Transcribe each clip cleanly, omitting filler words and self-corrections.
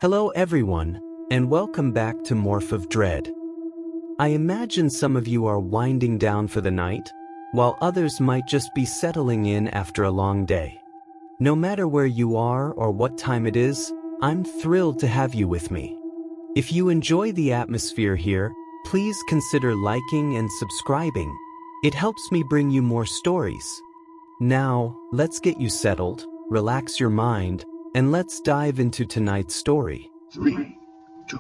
Hello everyone, and welcome back to Morph of Dread. I imagine some of you are winding down for the night, while others might just be settling in after a long day. No matter where you are or what time it is, I'm thrilled to have you with me. If you enjoy the atmosphere here, please consider liking and subscribing. It helps me bring you more stories. Now, let's get you settled, relax your mind, and let's dive into tonight's story. 3, 2,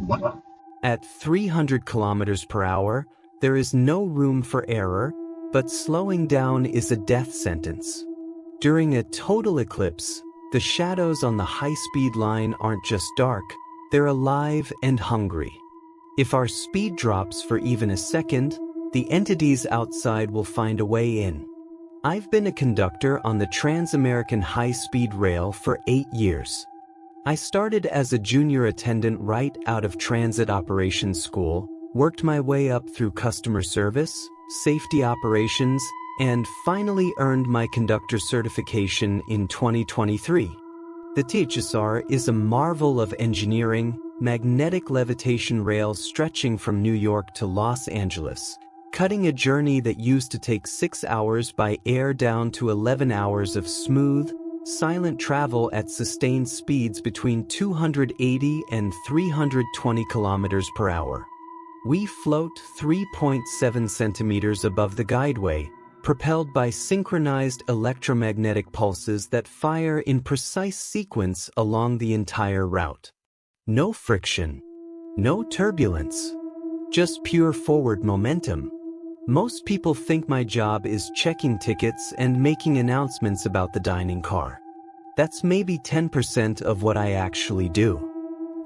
1. At 300 kilometers per hour, there is no room for error, but slowing down is a death sentence. During a total eclipse, the shadows on the high-speed line aren't just dark, they're alive and hungry. If our speed drops for even a second, the entities outside will find a way in. I've been a conductor on the Trans-American high-speed rail for 8 years. I started as a junior attendant right out of transit operations school, worked my way up through customer service, safety operations, and finally earned my conductor certification in 2023. The THSR is a marvel of engineering, magnetic levitation rails stretching from New York to Los Angeles, cutting a journey that used to take 6 hours by air down to 11 hours of smooth, silent travel at sustained speeds between 280 and 320 kilometers per hour. We float 3.7 centimeters above the guideway, propelled by synchronized electromagnetic pulses that fire in precise sequence along the entire route. No friction, no turbulence, just pure forward momentum. Most people think my job is checking tickets and making announcements about the dining car. That's maybe 10% of what I actually do.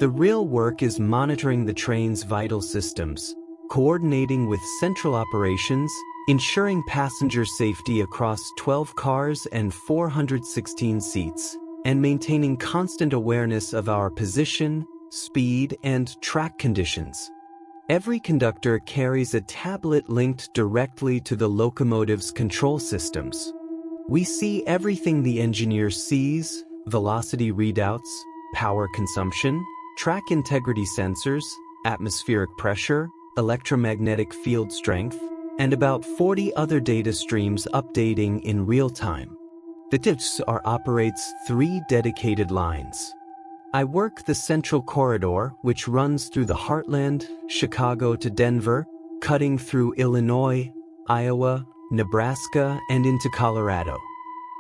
The real work is monitoring the train's vital systems, coordinating with central operations, ensuring passenger safety across 12 cars and 416 seats, and maintaining constant awareness of our position, speed, and track conditions. Every conductor carries a tablet linked directly to the locomotive's control systems. We see everything the engineer sees: velocity readouts, power consumption, track integrity sensors, atmospheric pressure, electromagnetic field strength, and about 40 other data streams updating in real time. The THSR operates 3 dedicated lines. I work the Central Corridor, which runs through the Heartland, Chicago to Denver, cutting through Illinois, Iowa, Nebraska, and into Colorado.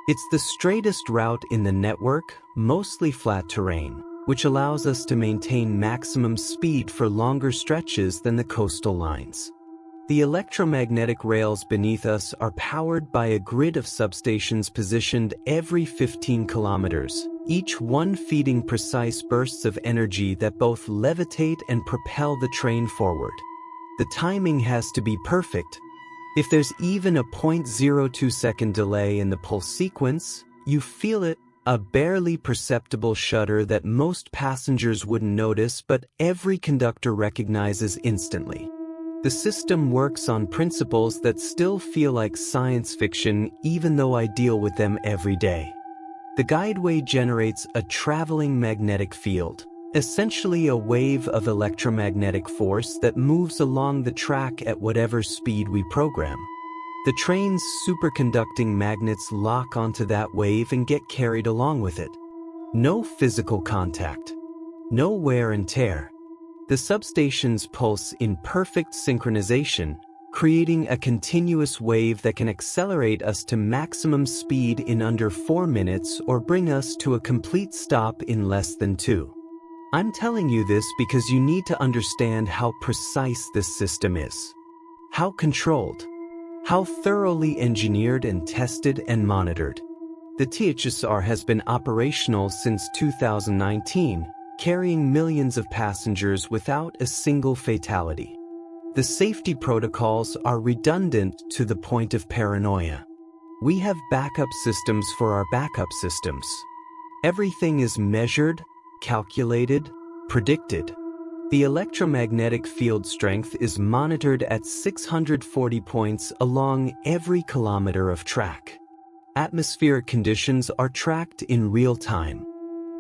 It's the straightest route in the network, mostly flat terrain, which allows us to maintain maximum speed for longer stretches than the coastal lines. The electromagnetic rails beneath us are powered by a grid of substations positioned every 15 kilometers, each one feeding precise bursts of energy that both levitate and propel the train forward. The timing has to be perfect. If there's even a 0.02-second delay in the pulse sequence, you feel it, a barely perceptible shudder that most passengers wouldn't notice but every conductor recognizes instantly. The system works on principles that still feel like science fiction even though I deal with them every day. The guideway generates a traveling magnetic field, essentially a wave of electromagnetic force that moves along the track at whatever speed we program. The train's superconducting magnets lock onto that wave and get carried along with it. No physical contact, no wear and tear. The substations pulse in perfect synchronization, creating a continuous wave that can accelerate us to maximum speed in under 4 minutes or bring us to a complete stop in less than 2. I'm telling you this because you need to understand how precise this system is. How controlled. How thoroughly engineered and tested and monitored. The THSR has been operational since 2019, carrying millions of passengers without a single fatality. The safety protocols are redundant to the point of paranoia. We have backup systems for our backup systems. Everything is measured, calculated, predicted. The electromagnetic field strength is monitored at 640 points along every kilometer of track. Atmospheric conditions are tracked in real time.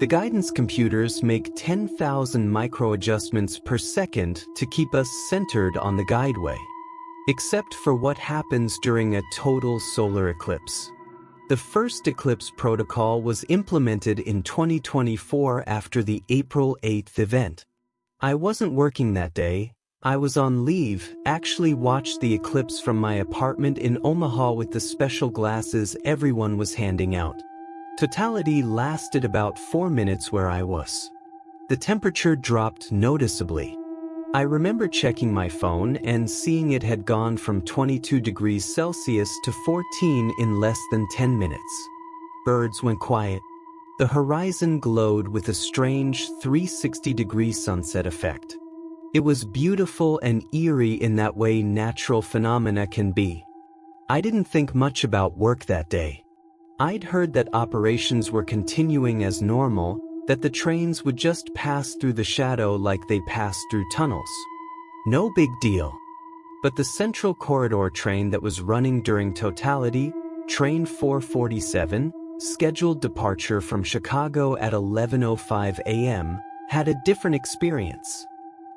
The guidance computers make 10,000 micro-adjustments per second to keep us centered on the guideway. Except for what happens during a total solar eclipse. The first eclipse protocol was implemented in 2024 after the April 8th event. I wasn't working that day. I was on leave, actually watched the eclipse from my apartment in Omaha with the special glasses everyone was handing out. Totality lasted about 4 minutes where I was. The temperature dropped noticeably. I remember checking my phone and seeing it had gone from 22 degrees Celsius to 14 in less than 10 minutes. Birds went quiet. The horizon glowed with a strange 360-degree sunset effect. It was beautiful and eerie in that way natural phenomena can be. I didn't think much about work that day. I'd heard that operations were continuing as normal, that the trains would just pass through the shadow like they passed through tunnels. No big deal. But the Central Corridor train that was running during totality, Train 447, scheduled departure from Chicago at 11:05 a.m., had a different experience.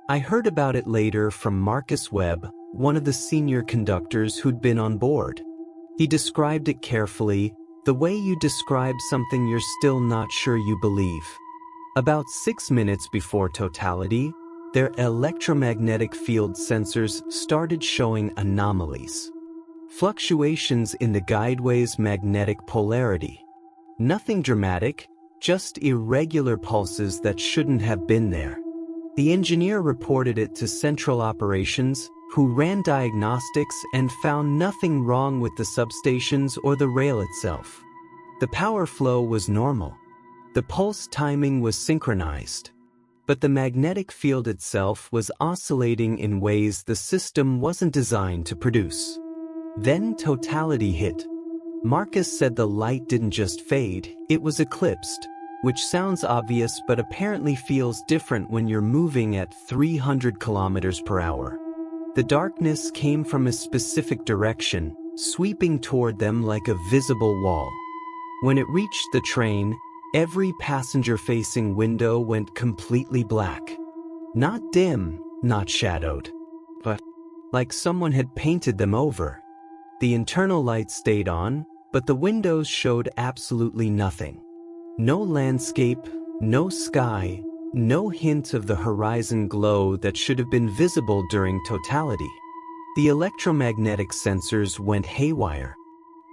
I heard about it later from Marcus Webb, one of the senior conductors who'd been on board. He described it carefully, the way you describe something you're still not sure you believe. About 6 minutes before totality, their electromagnetic field sensors started showing anomalies. Fluctuations in the guideway's magnetic polarity. Nothing dramatic, just irregular pulses that shouldn't have been there. The engineer reported it to Central Operations, who ran diagnostics and found nothing wrong with the substations or the rail itself. The power flow was normal. The pulse timing was synchronized. But the magnetic field itself was oscillating in ways the system wasn't designed to produce. Then totality hit. Marcus said the light didn't just fade, it was eclipsed, which sounds obvious but apparently feels different when you're moving at 300 kilometers per hour. The darkness came from a specific direction, sweeping toward them like a visible wall. When it reached the train, every passenger-facing window went completely black. Not dim, not shadowed, but like someone had painted them over. The internal lights stayed on, but the windows showed absolutely nothing. No landscape, no sky, no hint of the horizon glow that should have been visible during totality. The electromagnetic sensors went haywire.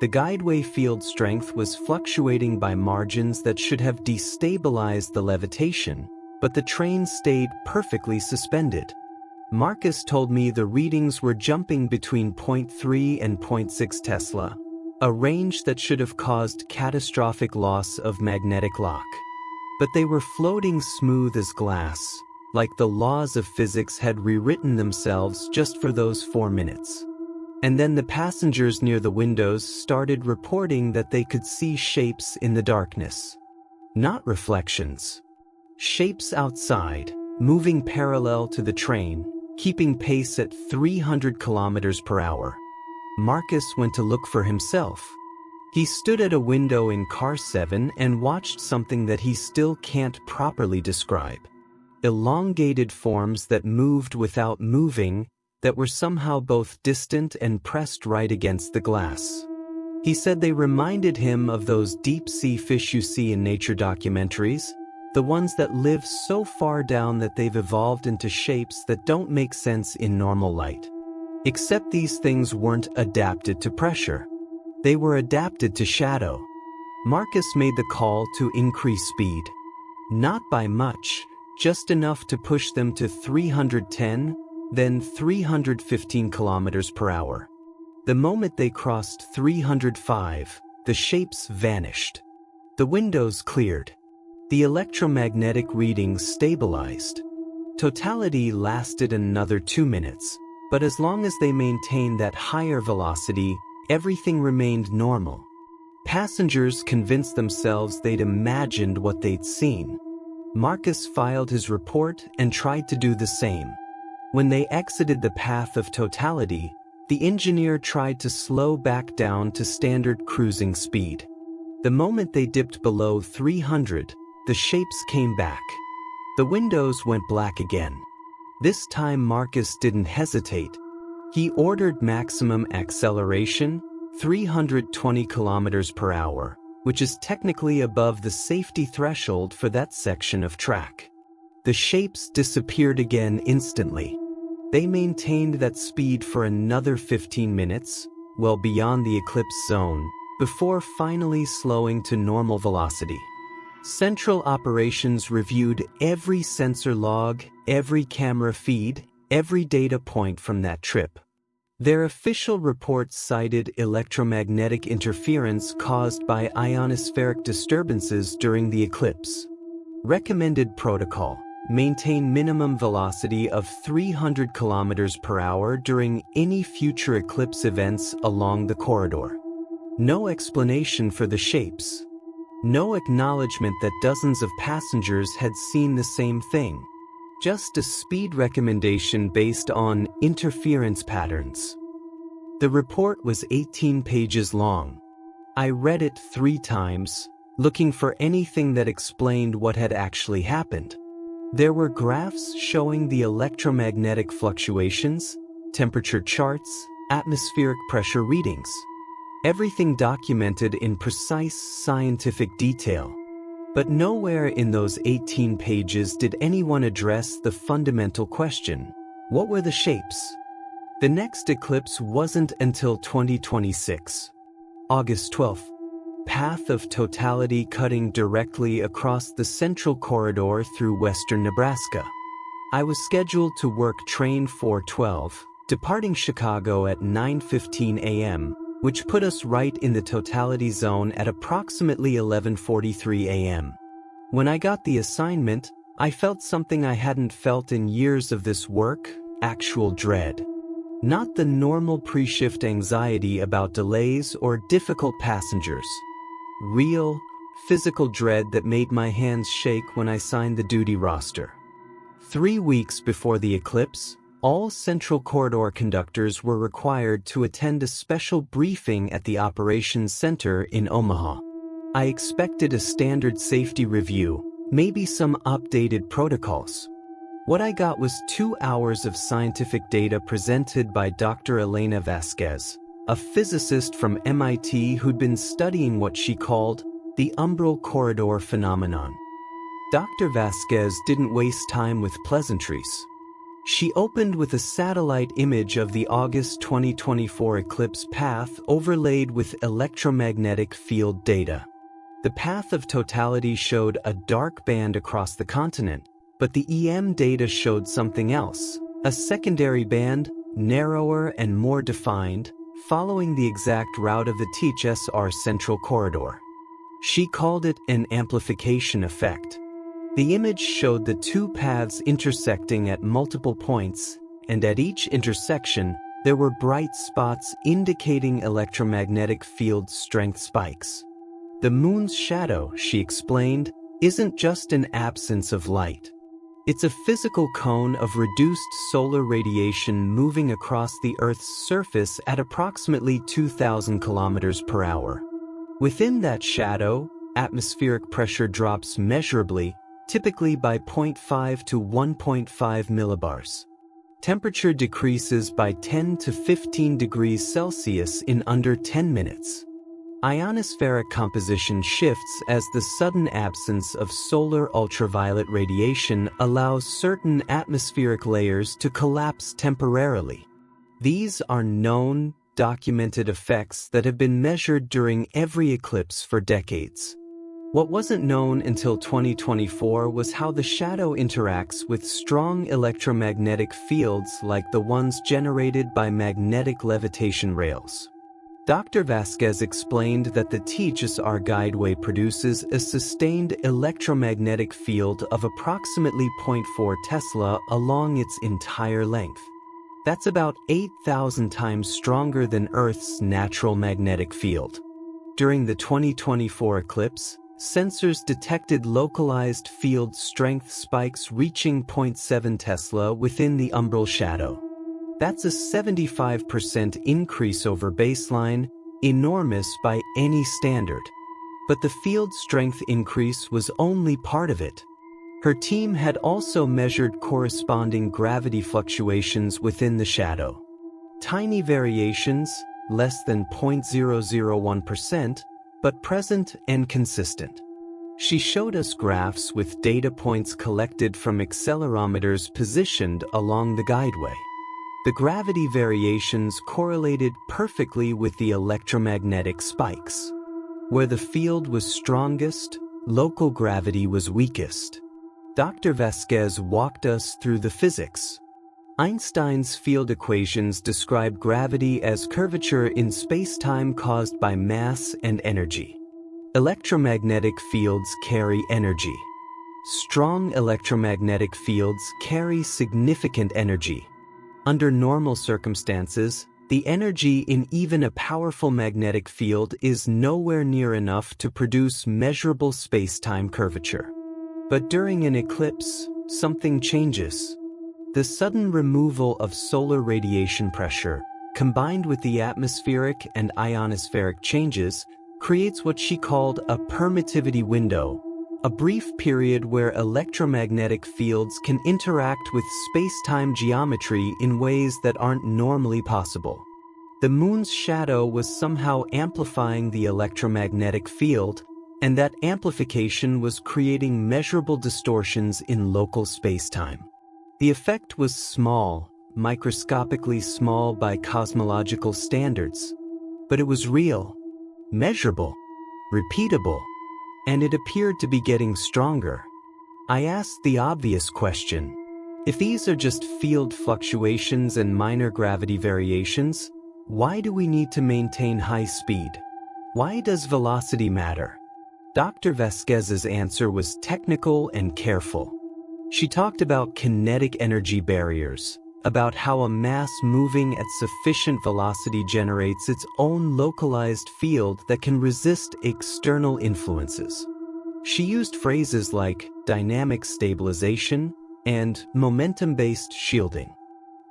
The guideway field strength was fluctuating by margins that should have destabilized the levitation, but the train stayed perfectly suspended. Marcus told me the readings were jumping between 0.3 and 0.6 Tesla, a range that should have caused catastrophic loss of magnetic lock. But they were floating smooth as glass, like the laws of physics had rewritten themselves just for those 4 minutes. And then the passengers near the windows started reporting that they could see shapes in the darkness. Not reflections. Shapes outside, moving parallel to the train, keeping pace at 300 kilometers per hour. Marcus went to look for himself. He stood at a window in car 7 and watched something that he still can't properly describe. Elongated forms that moved without moving, that were somehow both distant and pressed right against the glass. He said they reminded him of those deep-sea fish you see in nature documentaries, the ones that live so far down that they've evolved into shapes that don't make sense in normal light. Except these things weren't adapted to pressure. They were adapted to shadow. Marcus made the call to increase speed. Not by much, just enough to push them to 310, then 315 kilometers per hour. The moment they crossed 305, the shapes vanished. The windows cleared. The electromagnetic readings stabilized. Totality lasted another 2 minutes, but as long as they maintained that higher velocity, everything remained normal. Passengers convinced themselves they'd imagined what they'd seen. Marcus filed his report and tried to do the same. When they exited the path of totality, the engineer tried to slow back down to standard cruising speed. The moment they dipped below 300, the shapes came back. The windows went black again. This time Marcus didn't hesitate. He ordered maximum acceleration, 320 kilometers per hour, which is technically above the safety threshold for that section of track. The shapes disappeared again instantly. They maintained that speed for another 15 minutes, well beyond the eclipse zone, before finally slowing to normal velocity. Central Operations reviewed every sensor log, every camera feed, every data point from that trip. Their official report cited electromagnetic interference caused by ionospheric disturbances during the eclipse. Recommended protocol: maintain minimum velocity of 300 kilometers per hour during any future eclipse events along the corridor. No explanation for the shapes. No acknowledgement that dozens of passengers had seen the same thing. Just a speed recommendation based on interference patterns. The report was 18 pages long. I read it 3 times, looking for anything that explained what had actually happened. There were graphs showing the electromagnetic fluctuations, temperature charts, atmospheric pressure readings. Everything documented in precise scientific detail. But nowhere in those 18 pages did anyone address the fundamental question: what were the shapes? The next eclipse wasn't until 2026. August 12th. Path of totality cutting directly across the central corridor through western Nebraska. I was scheduled to work train 412, departing Chicago at 9:15 a.m., which put us right in the totality zone at approximately 11:43 a.m. When I got the assignment, I felt something I hadn't felt in years of this work: actual dread. Not the normal pre-shift anxiety about delays or difficult passengers. Real, physical dread that made my hands shake when I signed the duty roster. 3 weeks before the eclipse, all Central Corridor conductors were required to attend a special briefing at the Operations Center in Omaha. I expected a standard safety review, maybe some updated protocols. What I got was 2 hours of scientific data presented by Dr. Elena Vasquez, a physicist from MIT who'd been studying what she called the umbral corridor phenomenon. Dr. Vasquez didn't waste time with pleasantries. She opened with a satellite image of the August 2024 eclipse path overlaid with electromagnetic field data. The path of totality showed a dark band across the continent, but the EM data showed something else, a secondary band, narrower and more defined, following the exact route of the THSR Central Corridor. She called it an amplification effect. The image showed the 2 paths intersecting at multiple points, and at each intersection, there were bright spots indicating electromagnetic field strength spikes. The moon's shadow, she explained, isn't just an absence of light. It's a physical cone of reduced solar radiation moving across the Earth's surface at approximately 2,000 kilometers per hour. Within that shadow, atmospheric pressure drops measurably, typically by 0.5 to 1.5 millibars. Temperature decreases by 10 to 15 degrees Celsius in under 10 minutes. Ionospheric composition shifts as the sudden absence of solar ultraviolet radiation allows certain atmospheric layers to collapse temporarily. These are known, documented effects that have been measured during every eclipse for decades. What wasn't known until 2024 was how the shadow interacts with strong electromagnetic fields like the ones generated by magnetic levitation rails. Dr. Vasquez explained that the THSR guideway produces a sustained electromagnetic field of approximately 0.4 Tesla along its entire length. That's about 8,000 times stronger than Earth's natural magnetic field. During the 2024 eclipse, sensors detected localized field strength spikes reaching 0.7 Tesla within the umbral shadow. That's a 75% increase over baseline, enormous by any standard. But the field strength increase was only part of it. Her team had also measured corresponding gravity fluctuations within the shadow. Tiny variations, less than 0.001%, but present and consistent. She showed us graphs with data points collected from accelerometers positioned along the guideway. The gravity variations correlated perfectly with the electromagnetic spikes. Where the field was strongest, local gravity was weakest. Dr. Vasquez walked us through the physics. Einstein's field equations describe gravity as curvature in space-time caused by mass and energy. Electromagnetic fields carry energy. Strong electromagnetic fields carry significant energy. Under normal circumstances, the energy in even a powerful magnetic field is nowhere near enough to produce measurable space-time curvature. But during an eclipse, something changes. The sudden removal of solar radiation pressure, combined with the atmospheric and ionospheric changes, creates what she called a permittivity window, a brief period where electromagnetic fields can interact with space-time geometry in ways that aren't normally possible. The moon's shadow was somehow amplifying the electromagnetic field, and that amplification was creating measurable distortions in local space-time. The effect was small, microscopically small by cosmological standards, but it was real, measurable, repeatable, and it appeared to be getting stronger. I asked the obvious question: if these are just field fluctuations and minor gravity variations, why do we need to maintain high speed? Why does velocity matter? Dr. Vasquez's answer was technical and careful. She talked about kinetic energy barriers, about how a mass moving at sufficient velocity generates its own localized field that can resist external influences. She used phrases like dynamic stabilization and momentum-based shielding.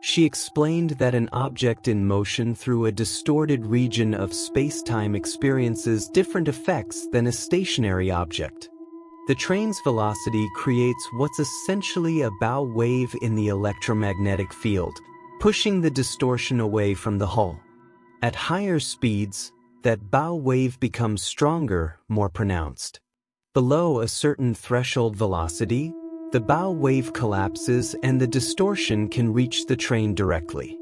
She explained that an object in motion through a distorted region of space-time experiences different effects than a stationary object. The train's velocity creates what's essentially a bow wave in the electromagnetic field, pushing the distortion away from the hull. At higher speeds, that bow wave becomes stronger, more pronounced. Below a certain threshold velocity, the bow wave collapses and the distortion can reach the train directly.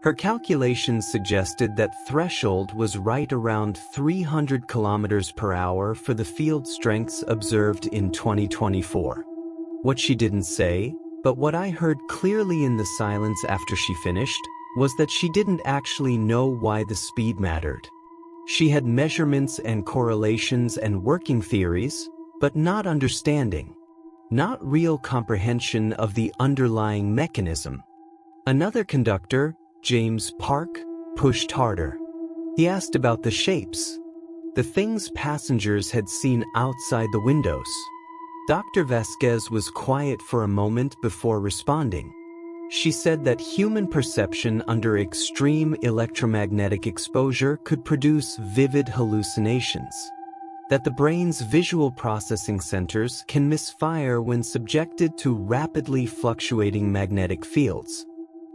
Her calculations suggested that threshold was right around 300 kilometers per hour for the field strengths observed in 2024. What she didn't say, but what I heard clearly in the silence after she finished, was that she didn't actually know why the speed mattered. She had measurements and correlations and working theories, but not understanding. Not real comprehension of the underlying mechanism. Another conductor, James Park, pushed harder. He asked about the shapes, the things passengers had seen outside the windows. Dr. Vasquez was quiet for a moment before responding. She said that human perception under extreme electromagnetic exposure could produce vivid hallucinations. That the brain's visual processing centers can misfire when subjected to rapidly fluctuating magnetic fields.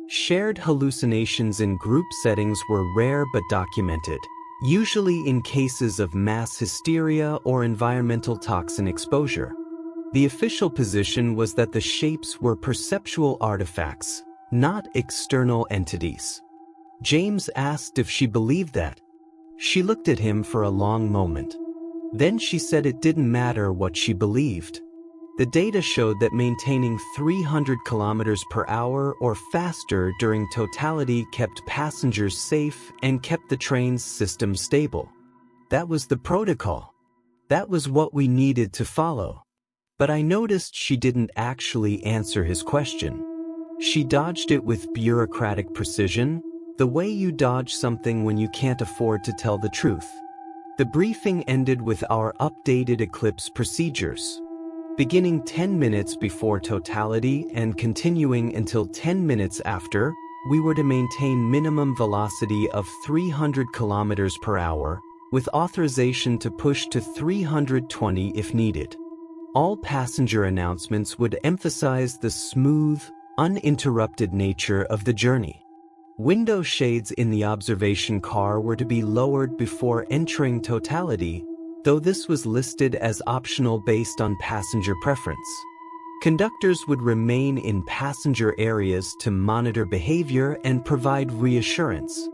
Shared hallucinations in group settings were rare but documented, usually in cases of mass hysteria or environmental toxin exposure. The official position was that the shapes were perceptual artifacts, not external entities. James asked if she believed that. She looked at him for a long moment. Then she said it didn't matter what she believed. The data showed that maintaining 300 kilometers per hour or faster during totality kept passengers safe and kept the train's system stable. That was the protocol. That was what we needed to follow. But I noticed she didn't actually answer his question. She dodged it with bureaucratic precision, the way you dodge something when you can't afford to tell the truth. The briefing ended with our updated Eclipse procedures. Beginning 10 minutes before totality and continuing until 10 minutes after, we were to maintain minimum velocity of 300 kilometers per hour, with authorization to push to 320 if needed. All passenger announcements would emphasize the smooth, uninterrupted nature of the journey. Window shades in the observation car were to be lowered before entering totality, though this was listed as optional based on passenger preference. Conductors would remain in passenger areas to monitor behavior and provide reassurance.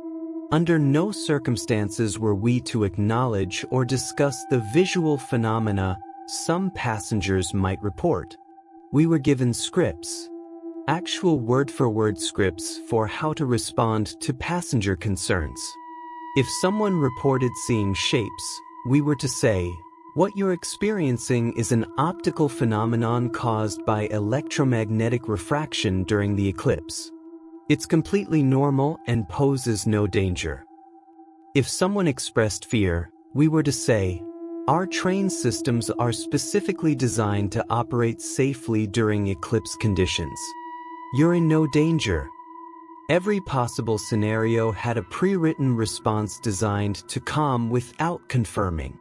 Under no circumstances were we to acknowledge or discuss the visual phenomena some passengers might report. We were given scripts, actual word-for-word scripts for how to respond to passenger concerns. If someone reported seeing shapes, we were to say, "What you're experiencing is an optical phenomenon caused by electromagnetic refraction during the eclipse. It's completely normal and poses no danger." If someone expressed fear, we were to say, "Our train systems are specifically designed to operate safely during eclipse conditions. You're in no danger." Every possible scenario had a pre-written response designed to calm without confirming.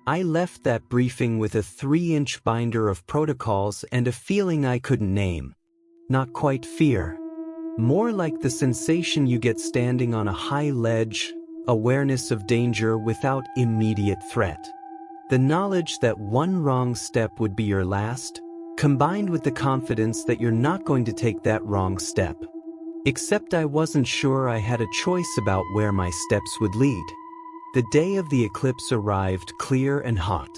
I left that briefing with a 3-inch binder of protocols and a feeling I couldn't name. Not quite fear. More like the sensation you get standing on a high ledge, awareness of danger without immediate threat. The knowledge that one wrong step would be your last, combined with the confidence that you're not going to take that wrong step. Except I wasn't sure I had a choice about where my steps would lead. The day of the eclipse arrived clear and hot.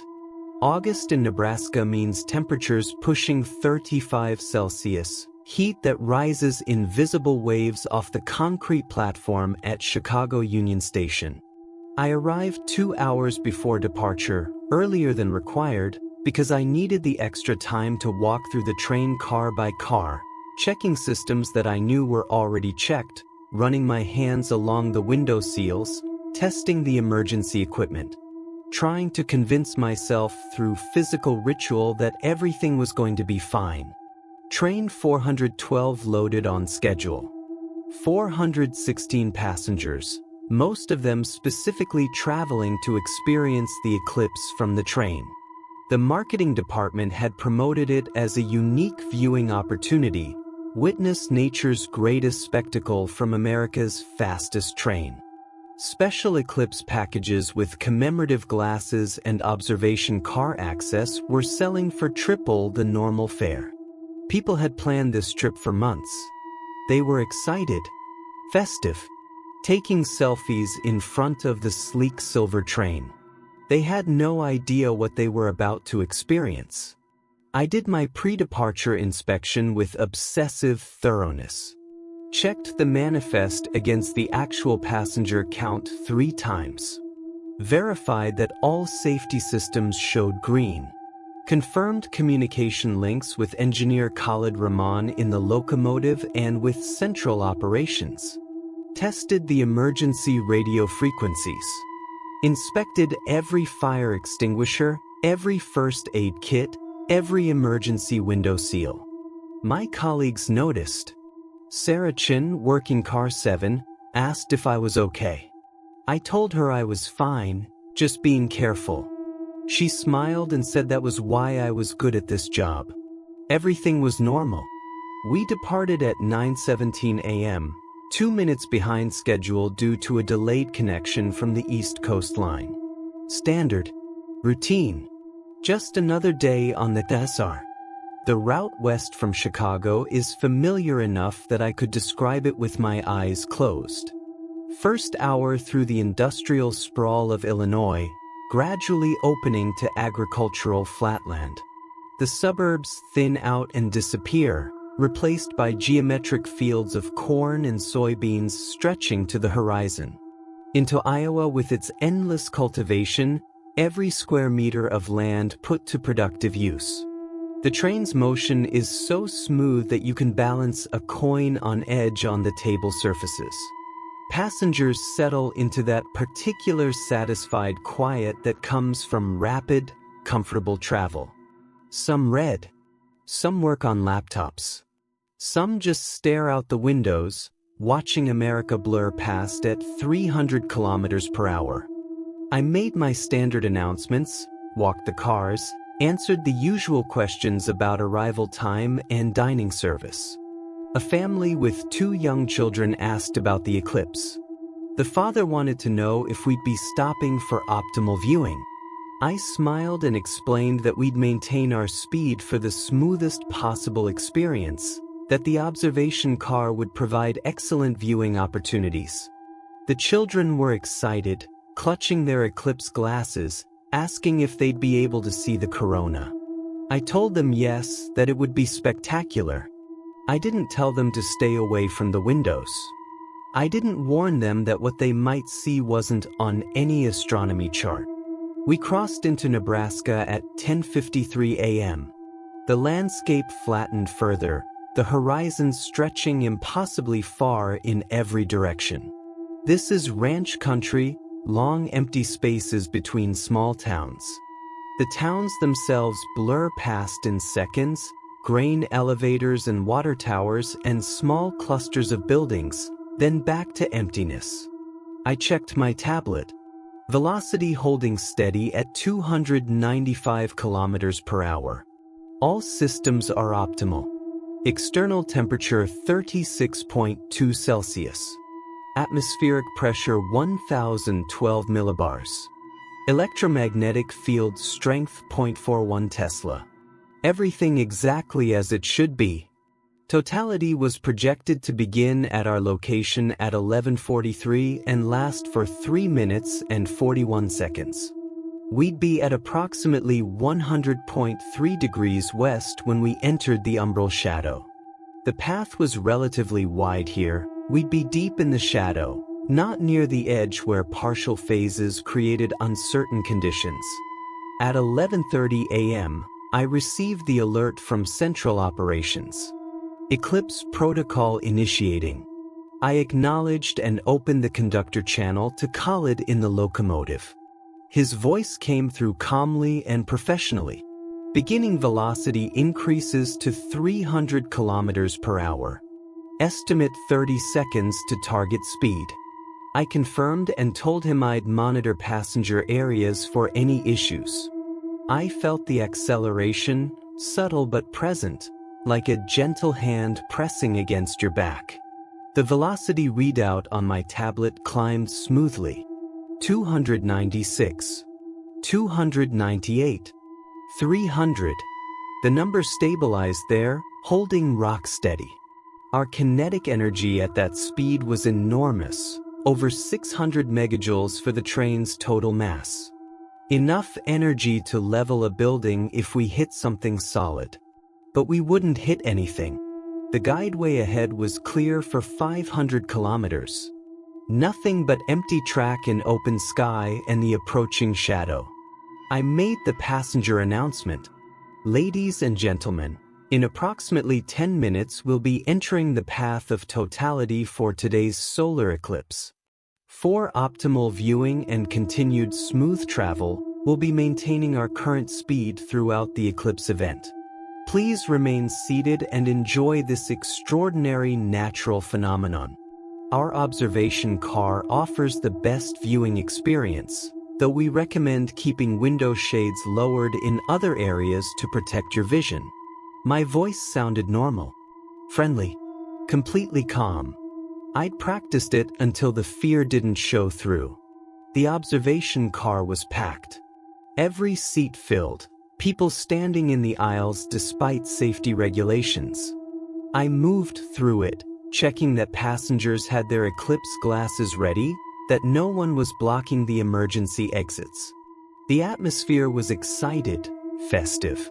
August in Nebraska means temperatures pushing 35 Celsius, heat that rises in visible waves off the concrete platform at Chicago Union Station. I arrived 2 hours before departure, earlier than required, because I needed the extra time to walk through the train car by car, checking systems that I knew were already checked, running my hands along the window seals, testing the emergency equipment, trying to convince myself through physical ritual that everything was going to be fine. Train 412 loaded on schedule. 416 passengers, most of them specifically traveling to experience the eclipse from the train. The marketing department had promoted it as a unique viewing opportunity. Witness nature's greatest spectacle from America's fastest train. Special eclipse packages with commemorative glasses and observation car access were selling for triple the normal fare. People had planned this trip for months. They were excited, festive, taking selfies in front of the sleek silver train. They had no idea what they were about to experience. I did my pre-departure inspection with obsessive thoroughness. Checked the manifest against the actual passenger count 3 times. Verified that all safety systems showed green. Confirmed communication links with engineer Khalid Rahman in the locomotive and with central operations. Tested the emergency radio frequencies. Inspected every fire extinguisher, every first aid kit, every emergency window seal. My colleagues noticed. Sarah Chin, working car 7, asked if I was okay. I told her I was fine, just being careful. She smiled and said that was why I was good at this job. Everything was normal. We departed at 9:17 a.m., 2 minutes behind schedule due to a delayed connection from the East Coast line. Standard. Routine. Just another day on the TSR. The route west from Chicago is familiar enough that I could describe it with my eyes closed. First hour through the industrial sprawl of Illinois, gradually opening to agricultural flatland. The suburbs thin out and disappear, replaced by geometric fields of corn and soybeans stretching to the horizon. Into Iowa with its endless cultivation, every square meter of land put to productive use. The train's motion is so smooth that you can balance a coin on edge on the table surfaces. Passengers settle into that particular satisfied quiet that comes from rapid, comfortable travel. Some read. Some work on laptops. Some just stare out the windows, watching America blur past at 300 kilometers per hour. I made my standard announcements, walked the cars, answered the usual questions about arrival time and dining service. A family with 2 young children asked about the eclipse. The father wanted to know if we'd be stopping for optimal viewing. I smiled and explained that we'd maintain our speed for the smoothest possible experience, that the observation car would provide excellent viewing opportunities. The children were excited, clutching their eclipse glasses, asking if they'd be able to see the corona. I told them yes, that it would be spectacular. I didn't tell them to stay away from the windows. I didn't warn them that what they might see wasn't on any astronomy chart. We crossed into Nebraska at 10:53 a.m. The landscape flattened further, the horizon stretching impossibly far in every direction. This is ranch country, long empty spaces between small towns. The towns themselves blur past in seconds, grain elevators and water towers and small clusters of buildings, then back to emptiness. I checked my tablet. Velocity holding steady at 295 kilometers per hour. All systems are optimal. External temperature 36.2 Celsius. Atmospheric pressure 1012 millibars. Electromagnetic field strength 0.41 Tesla. Everything exactly as it should be. Totality was projected to begin at our location at 11:43 and last for 3 minutes and 41 seconds. We'd be at approximately 100.3 degrees west when we entered the umbral shadow. The path was relatively wide here. We'd be deep in the shadow, not near the edge where partial phases created uncertain conditions. At 11:30 a.m., I received the alert from Central Operations. Eclipse protocol initiating. I acknowledged and opened the conductor channel to Khalid in the locomotive. His voice came through calmly and professionally. Beginning velocity increases to 300 kilometers per hour. Estimate 30 seconds to target speed. I confirmed and told him I'd monitor passenger areas for any issues. I felt the acceleration, subtle but present, like a gentle hand pressing against your back. The velocity readout on my tablet climbed smoothly. 296. 298. 300. The number stabilized there, holding rock steady. Our kinetic energy at that speed was enormous, over 600 megajoules for the train's total mass. Enough energy to level a building if we hit something solid. But we wouldn't hit anything. The guideway ahead was clear for 500 kilometers. Nothing but empty track and open sky and the approaching shadow. I made the passenger announcement. Ladies and gentlemen, in approximately 10 minutes we'll be entering the path of totality for today's solar eclipse. For optimal viewing and continued smooth travel, we'll be maintaining our current speed throughout the eclipse event. Please remain seated and enjoy this extraordinary natural phenomenon. Our observation car offers the best viewing experience, though we recommend keeping window shades lowered in other areas to protect your vision. My voice sounded normal, friendly, completely calm. I'd practiced it until the fear didn't show through. The observation car was packed. Every seat filled. People standing in the aisles despite safety regulations. I moved through it, checking that passengers had their eclipse glasses ready, that no one was blocking the emergency exits. The atmosphere was excited, festive.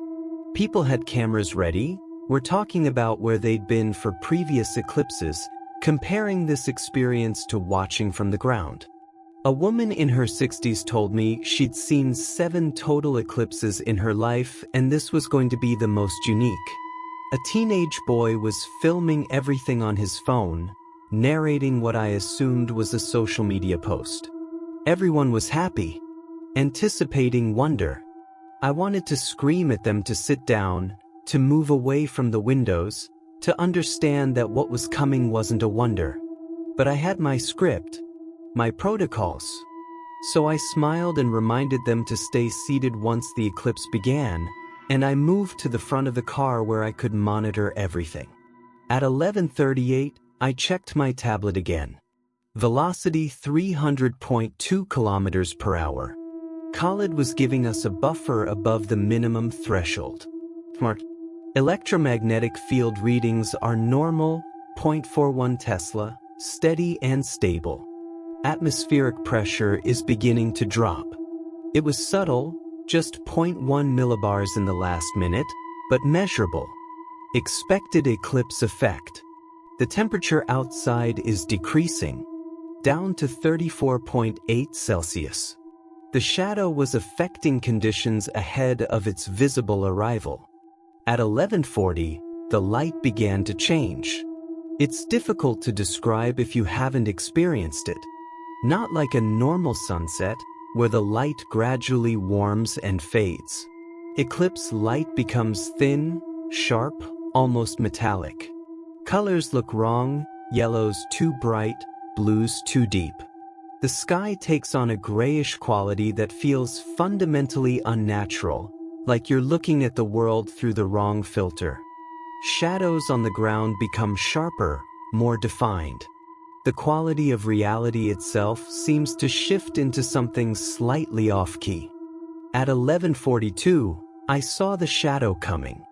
People had cameras ready, were talking about where they'd been for previous eclipses, comparing this experience to watching from the ground. A woman in her 60s told me she'd seen 7 total eclipses in her life and this was going to be the most unique. A teenage boy was filming everything on his phone, narrating what I assumed was a social media post. Everyone was happy, anticipating wonder. I wanted to scream at them to sit down, to move away from the windows, to understand that what was coming wasn't a wonder. But I had my script. My protocols. So I smiled and reminded them to stay seated once the eclipse began, and I moved to the front of the car where I could monitor everything. At 11:38, I checked my tablet again. Velocity 300.2 kilometers per hour. Khalid was giving us a buffer above the minimum threshold. Smart. Electromagnetic field readings are normal, 0.41 Tesla, steady and stable. Atmospheric pressure is beginning to drop. It was subtle, just 0.1 millibars in the last minute, but measurable. Expected eclipse effect. The temperature outside is decreasing, down to 34.8 Celsius. The shadow was affecting conditions ahead of its visible arrival. At 11:40, the light began to change. It's difficult to describe if you haven't experienced it. Not like a normal sunset, where the light gradually warms and fades. Eclipse light becomes thin, sharp, almost metallic. Colors look wrong, yellows too bright, blues too deep. The sky takes on a grayish quality that feels fundamentally unnatural, like you're looking at the world through the wrong filter. Shadows on the ground become sharper, more defined. The quality of reality itself seems to shift into something slightly off-key. At 11:42, I saw the shadow coming.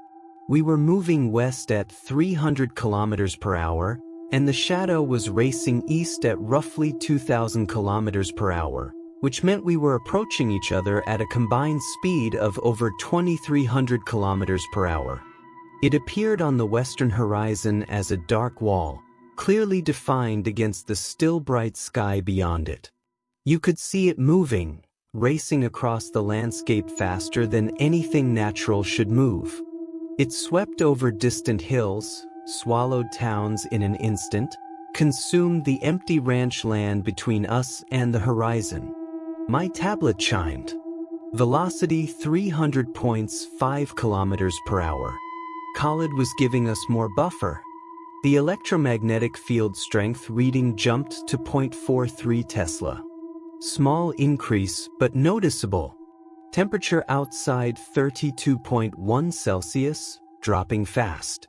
We were moving west at 300 kilometers per hour, and the shadow was racing east at roughly 2,000 kilometers per hour, which meant we were approaching each other at a combined speed of over 2,300 kilometers per hour. It appeared on the western horizon as a dark wall, clearly defined against the still bright sky beyond it. You could see it moving, racing across the landscape faster than anything natural should move. It swept over distant hills, swallowed towns in an instant, consumed the empty ranch land between us and the horizon. My tablet chimed. Velocity 300.5 kilometers per hour. Khalid was giving us more buffer. The electromagnetic field strength reading jumped to 0.43 Tesla. Small increase, but noticeable. Temperature outside 32.1 Celsius, dropping fast.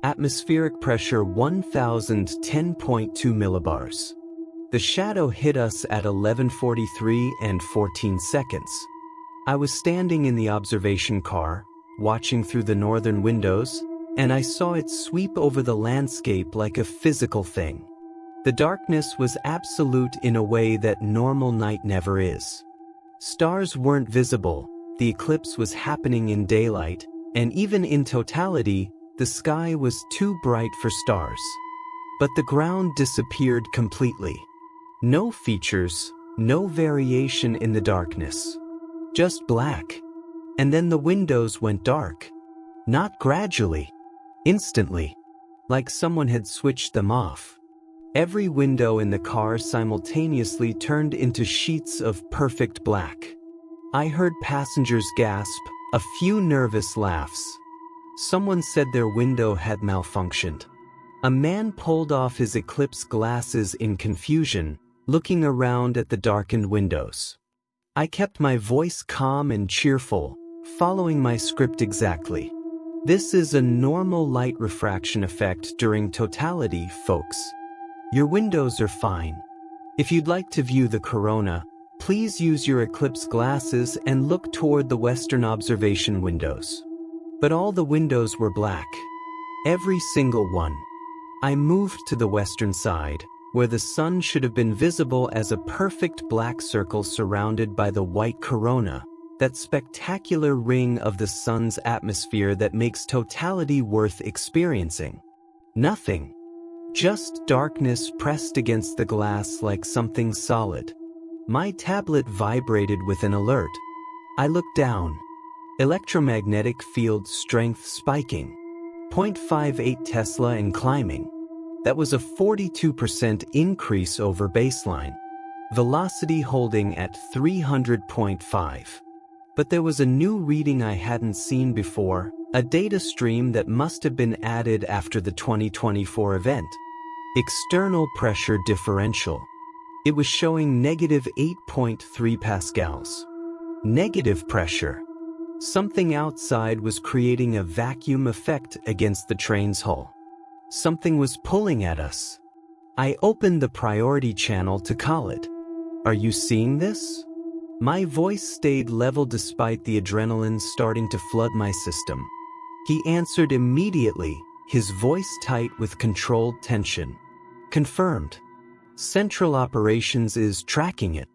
Atmospheric pressure 1010.2 millibars. The shadow hit us at 11:43 and 14 seconds. I was standing in the observation car, watching through the northern windows, and I saw it sweep over the landscape like a physical thing. The darkness was absolute in a way that normal night never is. Stars weren't visible, the eclipse was happening in daylight, and even in totality, the sky was too bright for stars. But the ground disappeared completely. No features, no variation in the darkness. Just black. And then the windows went dark. Not gradually. Instantly. Like someone had switched them off. Every window in the car simultaneously turned into sheets of perfect black. I heard passengers gasp, a few nervous laughs. Someone said their window had malfunctioned. A man pulled off his eclipse glasses in confusion, looking around at the darkened windows. I kept my voice calm and cheerful, following my script exactly. This is a normal light refraction effect during totality, folks. Your windows are fine. If you'd like to view the corona, please use your eclipse glasses and look toward the western observation windows. But all the windows were black. Every single one. I moved to the western side, where the sun should have been visible as a perfect black circle surrounded by the white corona, that spectacular ring of the sun's atmosphere that makes totality worth experiencing. Nothing. Just darkness pressed against the glass like something solid. My tablet vibrated with an alert. I looked down. Electromagnetic field strength spiking. 0.58 Tesla and climbing. That was a 42% increase over baseline. Velocity holding at 300.5. But there was a new reading I hadn't seen before, a data stream that must have been added after the 2024 event. External pressure differential. It was showing -8.3 pascals. Negative pressure. Something outside was creating a vacuum effect against the train's hull. Something was pulling at us. I opened the priority channel to call it. Are you seeing this? My voice stayed level despite the adrenaline starting to flood my system. He answered immediately, his voice tight with controlled tension. Confirmed. Central Operations is tracking it.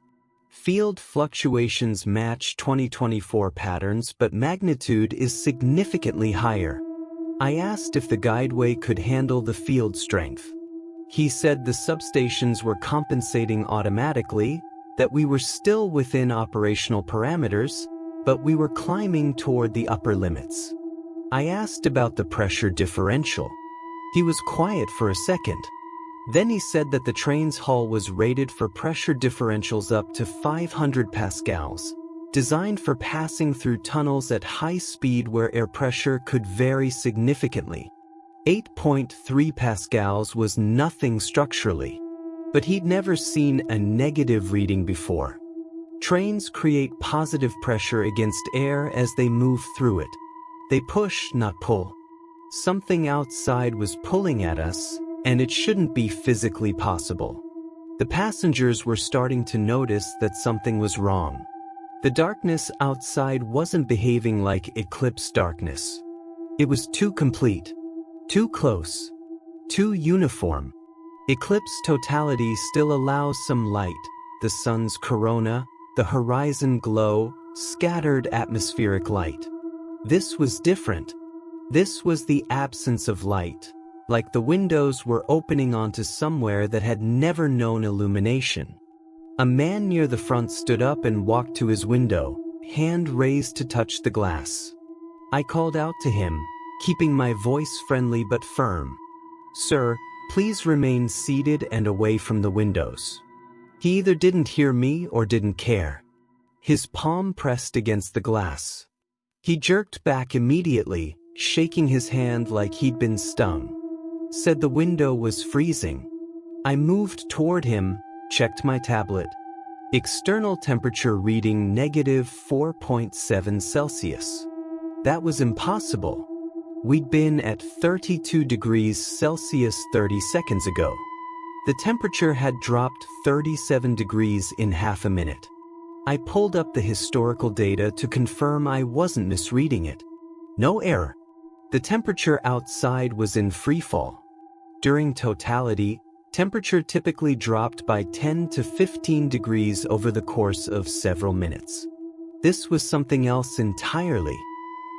Field fluctuations match 2024 patterns, but magnitude is significantly higher. I asked if the guideway could handle the field strength. He said the substations were compensating automatically, that we were still within operational parameters, but we were climbing toward the upper limits. I asked about the pressure differential. He was quiet for a second. Then he said that the train's hull was rated for pressure differentials up to 500 pascals, designed for passing through tunnels at high speed where air pressure could vary significantly. 8.3 pascals was nothing structurally, but he'd never seen a negative reading before. Trains create positive pressure against air as they move through it. They push, not pull. Something outside was pulling at us, and it shouldn't be physically possible. The passengers were starting to notice that something was wrong. The darkness outside wasn't behaving like Eclipse darkness. It was too complete, too close, too uniform. Eclipse totality still allows some light, the sun's corona, the horizon glow, scattered atmospheric light. This was different. This was the absence of light, like the windows were opening onto somewhere that had never known illumination. A man near the front stood up and walked to his window, hand raised to touch the glass. I called out to him, keeping my voice friendly but firm. "Sir, please remain seated and away from the windows." He either didn't hear me or didn't care. His palm pressed against the glass. He jerked back immediately, shaking his hand like he'd been stung. Said the window was freezing. I moved toward him, checked my tablet. External temperature reading -4.7 Celsius. That was impossible. We'd been at 32 degrees Celsius 30 seconds ago. The temperature had dropped 37 degrees in half a minute. I pulled up the historical data to confirm I wasn't misreading it. No error. The temperature outside was in freefall. During totality, temperature typically dropped by 10 to 15 degrees over the course of several minutes. This was something else entirely.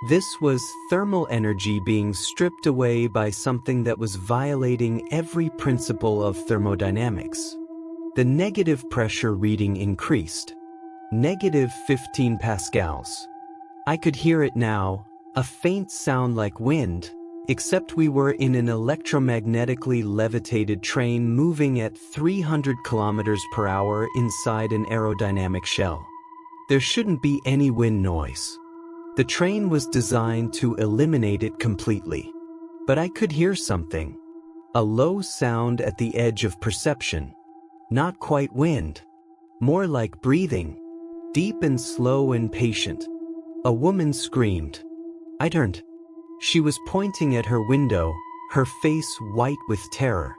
This was thermal energy being stripped away by something that was violating every principle of thermodynamics. The negative pressure reading increased. -15 pascals. I could hear it now, a faint sound like wind, except we were in an electromagnetically levitated train moving at 300 kilometers per hour inside an aerodynamic shell. There shouldn't be any wind noise. The train was designed to eliminate it completely. But I could hear something. A low sound at the edge of perception. Not quite wind. More like breathing. Deep and slow and patient. A woman screamed. I turned. She was pointing at her window, her face white with terror.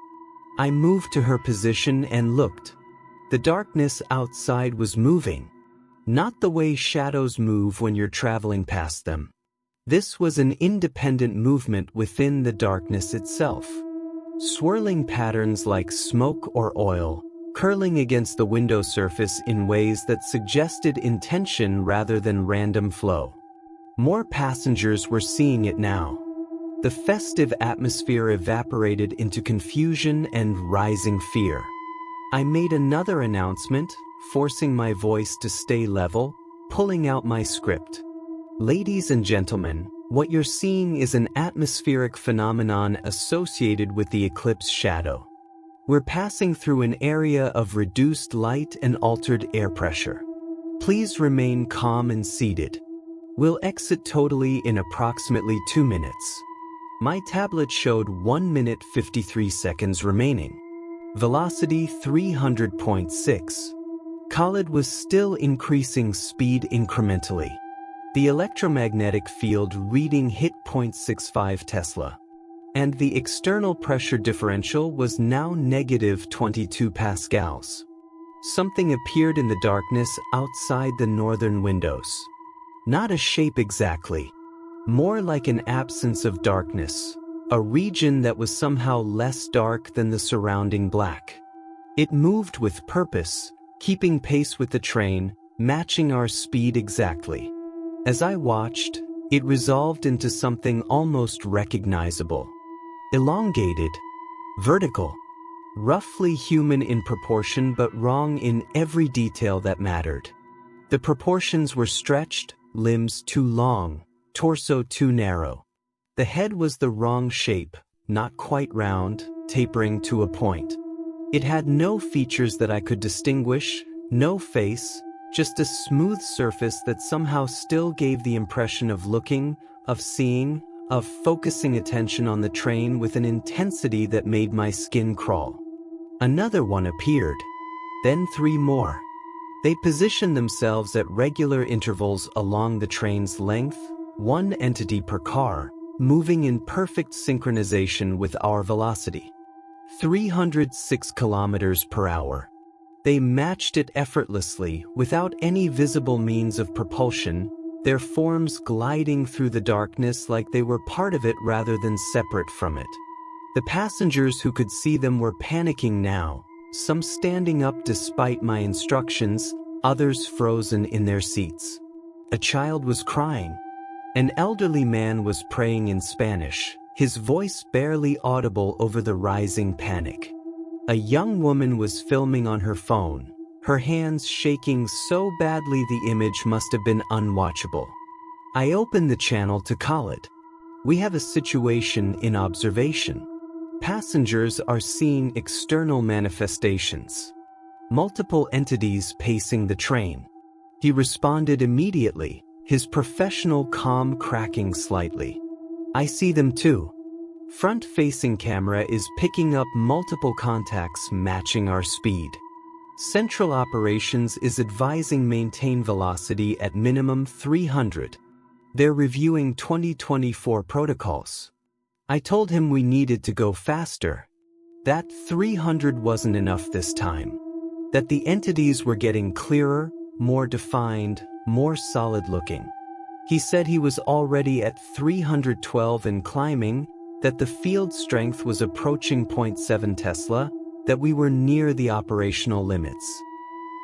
I moved to her position and looked. The darkness outside was moving. Not the way shadows move when you're traveling past them. This was an independent movement within the darkness itself. Swirling patterns like smoke or oil, curling against the window surface in ways that suggested intention rather than random flow. More passengers were seeing it now. The festive atmosphere evaporated into confusion and rising fear. I made another announcement, forcing my voice to stay level, pulling out my script. Ladies and gentlemen, what you're seeing is an atmospheric phenomenon associated with the eclipse shadow. We're passing through an area of reduced light and altered air pressure. Please remain calm and seated. We'll exit totally in approximately 2 minutes. My tablet showed 1 minute 53 seconds remaining. Velocity 300.6. Khalid was still increasing speed incrementally. The electromagnetic field reading hit 0.65 Tesla. And the external pressure differential was now negative 22 pascals. Something appeared in the darkness outside the northern windows. Not a shape exactly. More like an absence of darkness. A region that was somehow less dark than the surrounding black. It moved with purpose, keeping pace with the train, matching our speed exactly. As I watched, it resolved into something almost recognizable. Elongated, vertical, roughly human in proportion but wrong in every detail that mattered. The proportions were stretched, limbs too long, torso too narrow. The head was the wrong shape, not quite round, tapering to a point. It had no features that I could distinguish, no face, just a smooth surface that somehow still gave the impression of looking, of seeing, of focusing attention on the train with an intensity that made my skin crawl. Another one appeared, then 3 more. They positioned themselves at regular intervals along the train's length, one entity per car, moving in perfect synchronization with our velocity. 306 kilometers per hour. They matched it effortlessly, without any visible means of propulsion, their forms gliding through the darkness like they were part of it rather than separate from it. The passengers who could see them were panicking now, some standing up despite my instructions, others frozen in their seats. A child was crying. An elderly man was praying in Spanish, his voice barely audible over the rising panic. A young woman was filming on her phone, her hands shaking so badly the image must have been unwatchable. I opened the channel to Khalid. We have a situation in observation. Passengers are seeing external manifestations. Multiple entities pacing the train. He responded immediately, his professional calm cracking slightly. I see them too. Front-facing camera is picking up multiple contacts matching our speed. Central Operations is advising maintain velocity at minimum 300. They're reviewing 2024 protocols. I told him we needed to go faster. That 300 wasn't enough this time. That the entities were getting clearer, more defined, more solid-looking. He said he was already at 312 and climbing, that the field strength was approaching 0.7 Tesla, that we were near the operational limits.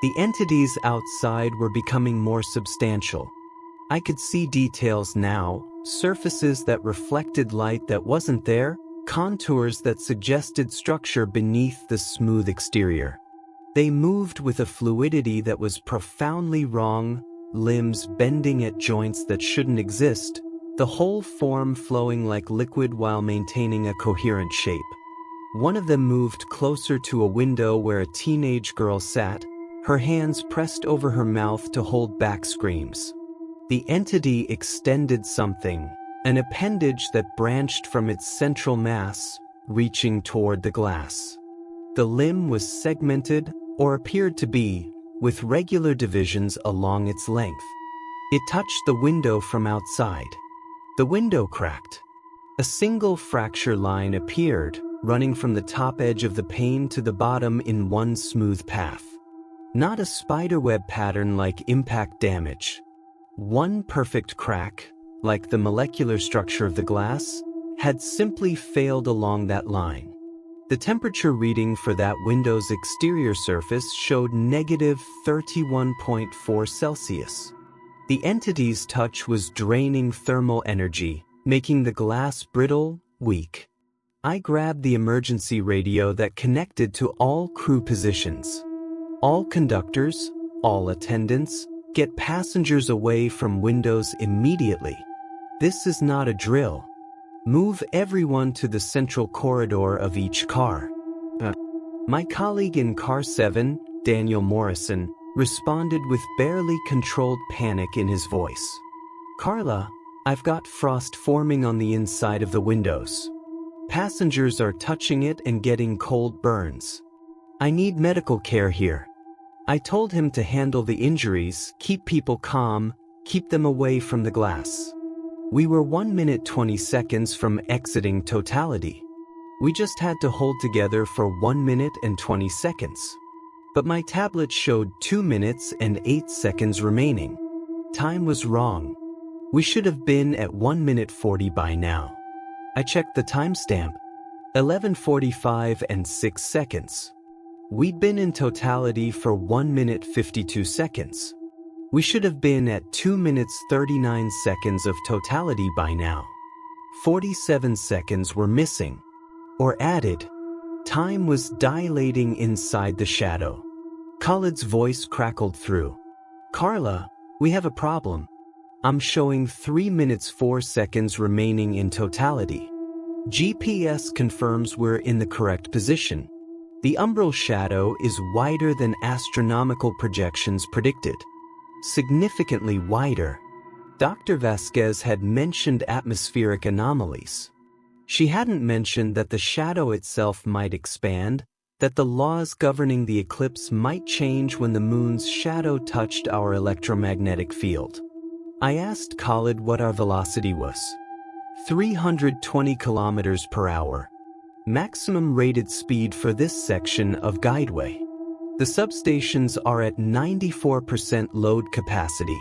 The entities outside were becoming more substantial. I could see details now, surfaces that reflected light that wasn't there, contours that suggested structure beneath the smooth exterior. They moved with a fluidity that was profoundly wrong, limbs bending at joints that shouldn't exist, the whole form flowing like liquid while maintaining a coherent shape. One of them moved closer to a window where a teenage girl sat, her hands pressed over her mouth to hold back screams. The entity extended something, an appendage that branched from its central mass, reaching toward the glass. The limb was segmented, or appeared to be, with regular divisions along its length. It touched the window from outside. The window cracked. A single fracture line appeared, running from the top edge of the pane to the bottom in one smooth path. Not a spiderweb pattern like impact damage. One perfect crack, like the molecular structure of the glass, had simply failed along that line. The temperature reading for that window's exterior surface showed negative 31.4 Celsius. The entity's touch was draining thermal energy, making the glass brittle, weak. I grabbed the emergency radio that connected to all crew positions. All conductors, all attendants, get passengers away from windows immediately. This is not a drill. Move everyone to the central corridor of each car. My colleague in Car 7, Daniel Morrison, responded with barely controlled panic in his voice. Carla, I've got frost forming on the inside of the windows. Passengers are touching it and getting cold burns. I need medical care here. I told him to handle the injuries, keep people calm, keep them away from the glass. We were 1 minute 20 seconds from exiting totality. We just had to hold together for 1 minute and 20 seconds. But my tablet showed 2 minutes and 8 seconds remaining. Time was wrong. We should have been at 1 minute 40 by now. I checked the timestamp. 11:45 and 6 seconds. We'd been in totality for 1 minute 52 seconds. We should have been at 2 minutes 39 seconds of totality by now. 47 seconds were missing. Or added. Time was dilating inside the shadow. Khalid's voice crackled through. Carla, we have a problem. I'm showing 3 minutes 4 seconds remaining in totality. GPS confirms we're in the correct position. The umbral shadow is wider than astronomical projections predicted. Significantly wider. Dr. Vasquez had mentioned atmospheric anomalies. She hadn't mentioned that the shadow itself might expand, that the laws governing the eclipse might change when the moon's shadow touched our electromagnetic field. I asked Khalid what our velocity was. 320 kilometers per hour. Maximum rated speed for this section of guideway. The substations are at 94% load capacity.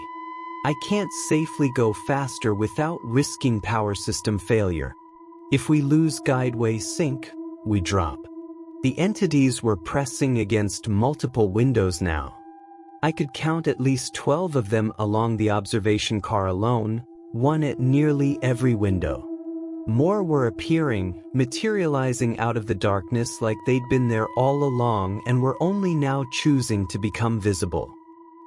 I can't safely go faster without risking power system failure. If we lose guideway sync, we drop. The entities were pressing against multiple windows now. I could count at least 12 of them along the observation car alone, one at nearly every window. More were appearing, materializing out of the darkness like they'd been there all along and were only now choosing to become visible.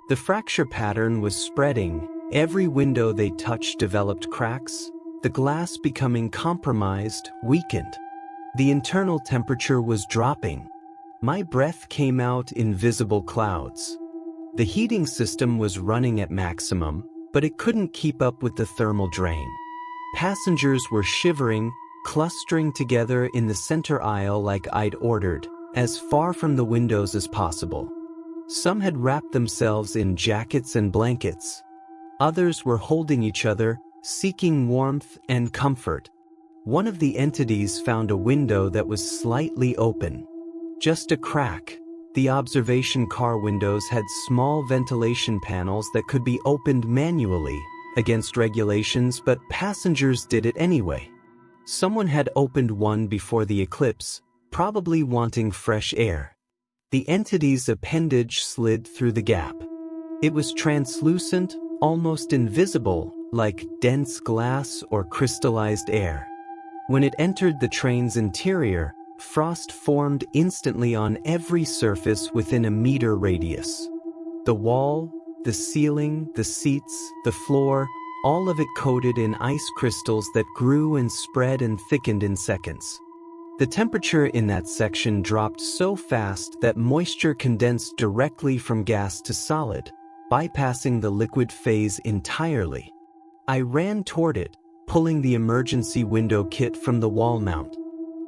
The fracture pattern was spreading. Every window they touched developed cracks, the glass becoming compromised, weakened. The internal temperature was dropping. My breath came out in visible clouds. The heating system was running at maximum, but it couldn't keep up with the thermal drain. Passengers were shivering, clustering together in the center aisle like I'd ordered, as far from the windows as possible. Some had wrapped themselves in jackets and blankets. Others were holding each other, seeking warmth and comfort. One of the entities found a window that was slightly open. Just a crack. The observation car windows had small ventilation panels that could be opened manually, against regulations, but passengers did it anyway. Someone had opened one before the eclipse, probably wanting fresh air. The entity's appendage slid through the gap. It was translucent, almost invisible, like dense glass or crystallized air. When it entered the train's interior, frost formed instantly on every surface within a meter radius. The wall, the ceiling, the seats, the floor, all of it coated in ice crystals that grew and spread and thickened in seconds. The temperature in that section dropped so fast that moisture condensed directly from gas to solid, bypassing the liquid phase entirely. I ran toward it, pulling the emergency window kit from the wall mount.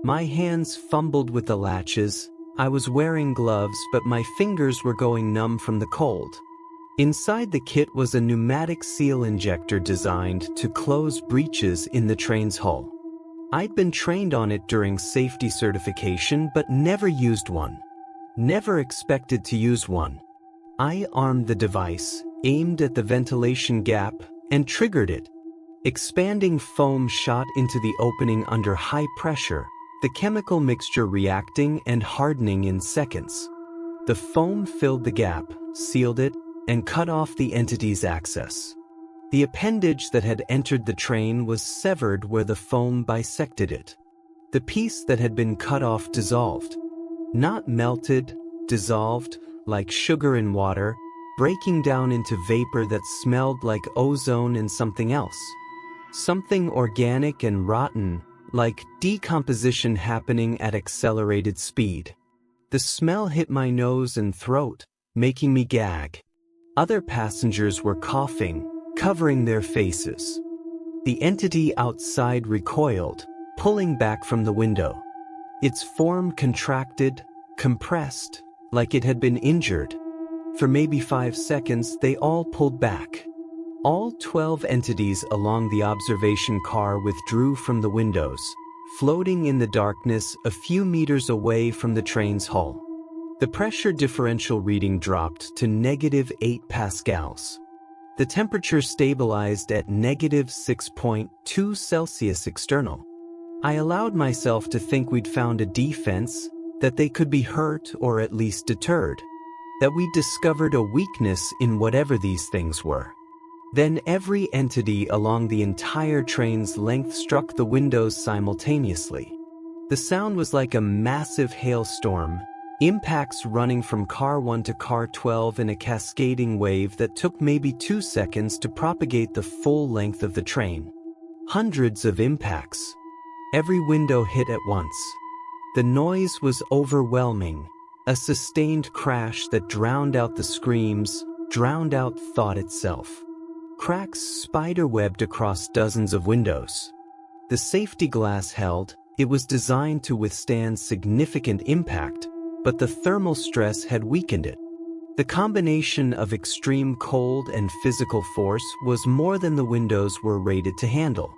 My hands fumbled with the latches. I was wearing gloves, but my fingers were going numb from the cold. Inside the kit was a pneumatic seal injector designed to close breaches in the train's hull. I'd been trained on it during safety certification, but never used one. Never expected to use one. I armed the device, aimed at the ventilation gap, and triggered it. Expanding foam shot into the opening under high pressure, the chemical mixture reacting and hardening in seconds. The foam filled the gap, sealed it, and cut off the entity's access. The appendage that had entered the train was severed where the foam bisected it. The piece that had been cut off dissolved. Not melted, dissolved, like sugar in water, breaking down into vapor that smelled like ozone and something else. Something organic and rotten, like decomposition happening at accelerated speed. The smell hit my nose and throat, making me gag. Other passengers were coughing, covering their faces. The entity outside recoiled, pulling back from the window. Its form contracted, compressed, like it had been injured. For maybe 5 seconds, they all pulled back. All 12 entities along the observation car withdrew from the windows, floating in the darkness a few meters away from the train's hull. The pressure differential reading dropped to -8 pascals. The temperature stabilized at -6.2 Celsius external. I allowed myself to think we'd found a defense, that they could be hurt or at least deterred, that we'd discovered a weakness in whatever these things were. Then every entity along the entire train's length struck the windows simultaneously. The sound was like a massive hailstorm, impacts running from car 1 to car 12 in a cascading wave that took maybe 2 seconds to propagate the full length of the train. Hundreds of impacts. Every window hit at once. The noise was overwhelming, a sustained crash that drowned out the screams, drowned out thought itself. Cracks spiderwebbed across dozens of windows. The safety glass held. It was designed to withstand significant impact, but the thermal stress had weakened it. The combination of extreme cold and physical force was more than the windows were rated to handle.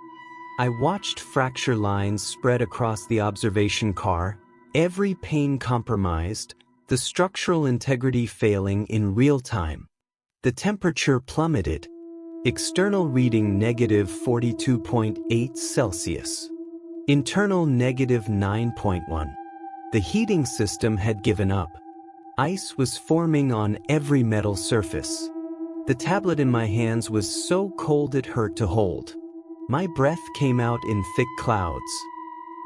I watched fracture lines spread across the observation car, every pane compromised, the structural integrity failing in real time. The temperature plummeted. External reading -42.8 Celsius. Internal -9.1. The heating system had given up. Ice was forming on every metal surface. The tablet in my hands was so cold it hurt to hold. My breath came out in thick clouds.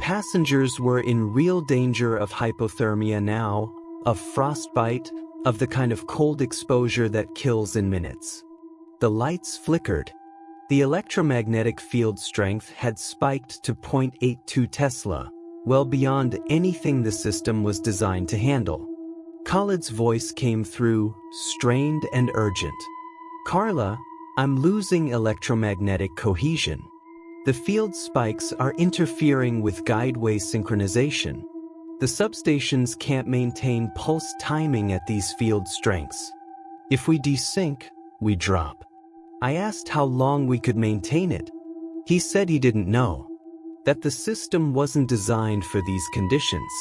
Passengers were in real danger of hypothermia now, of frostbite, of the kind of cold exposure that kills in minutes. The lights flickered. The electromagnetic field strength had spiked to 0.82 Tesla, well beyond anything the system was designed to handle. Khalid's voice came through, strained and urgent. "Carla, I'm losing electromagnetic cohesion. The field spikes are interfering with guideway synchronization. The substations can't maintain pulse timing at these field strengths. If we desync, we drop." I asked how long we could maintain it. He said he didn't know. That the system wasn't designed for these conditions.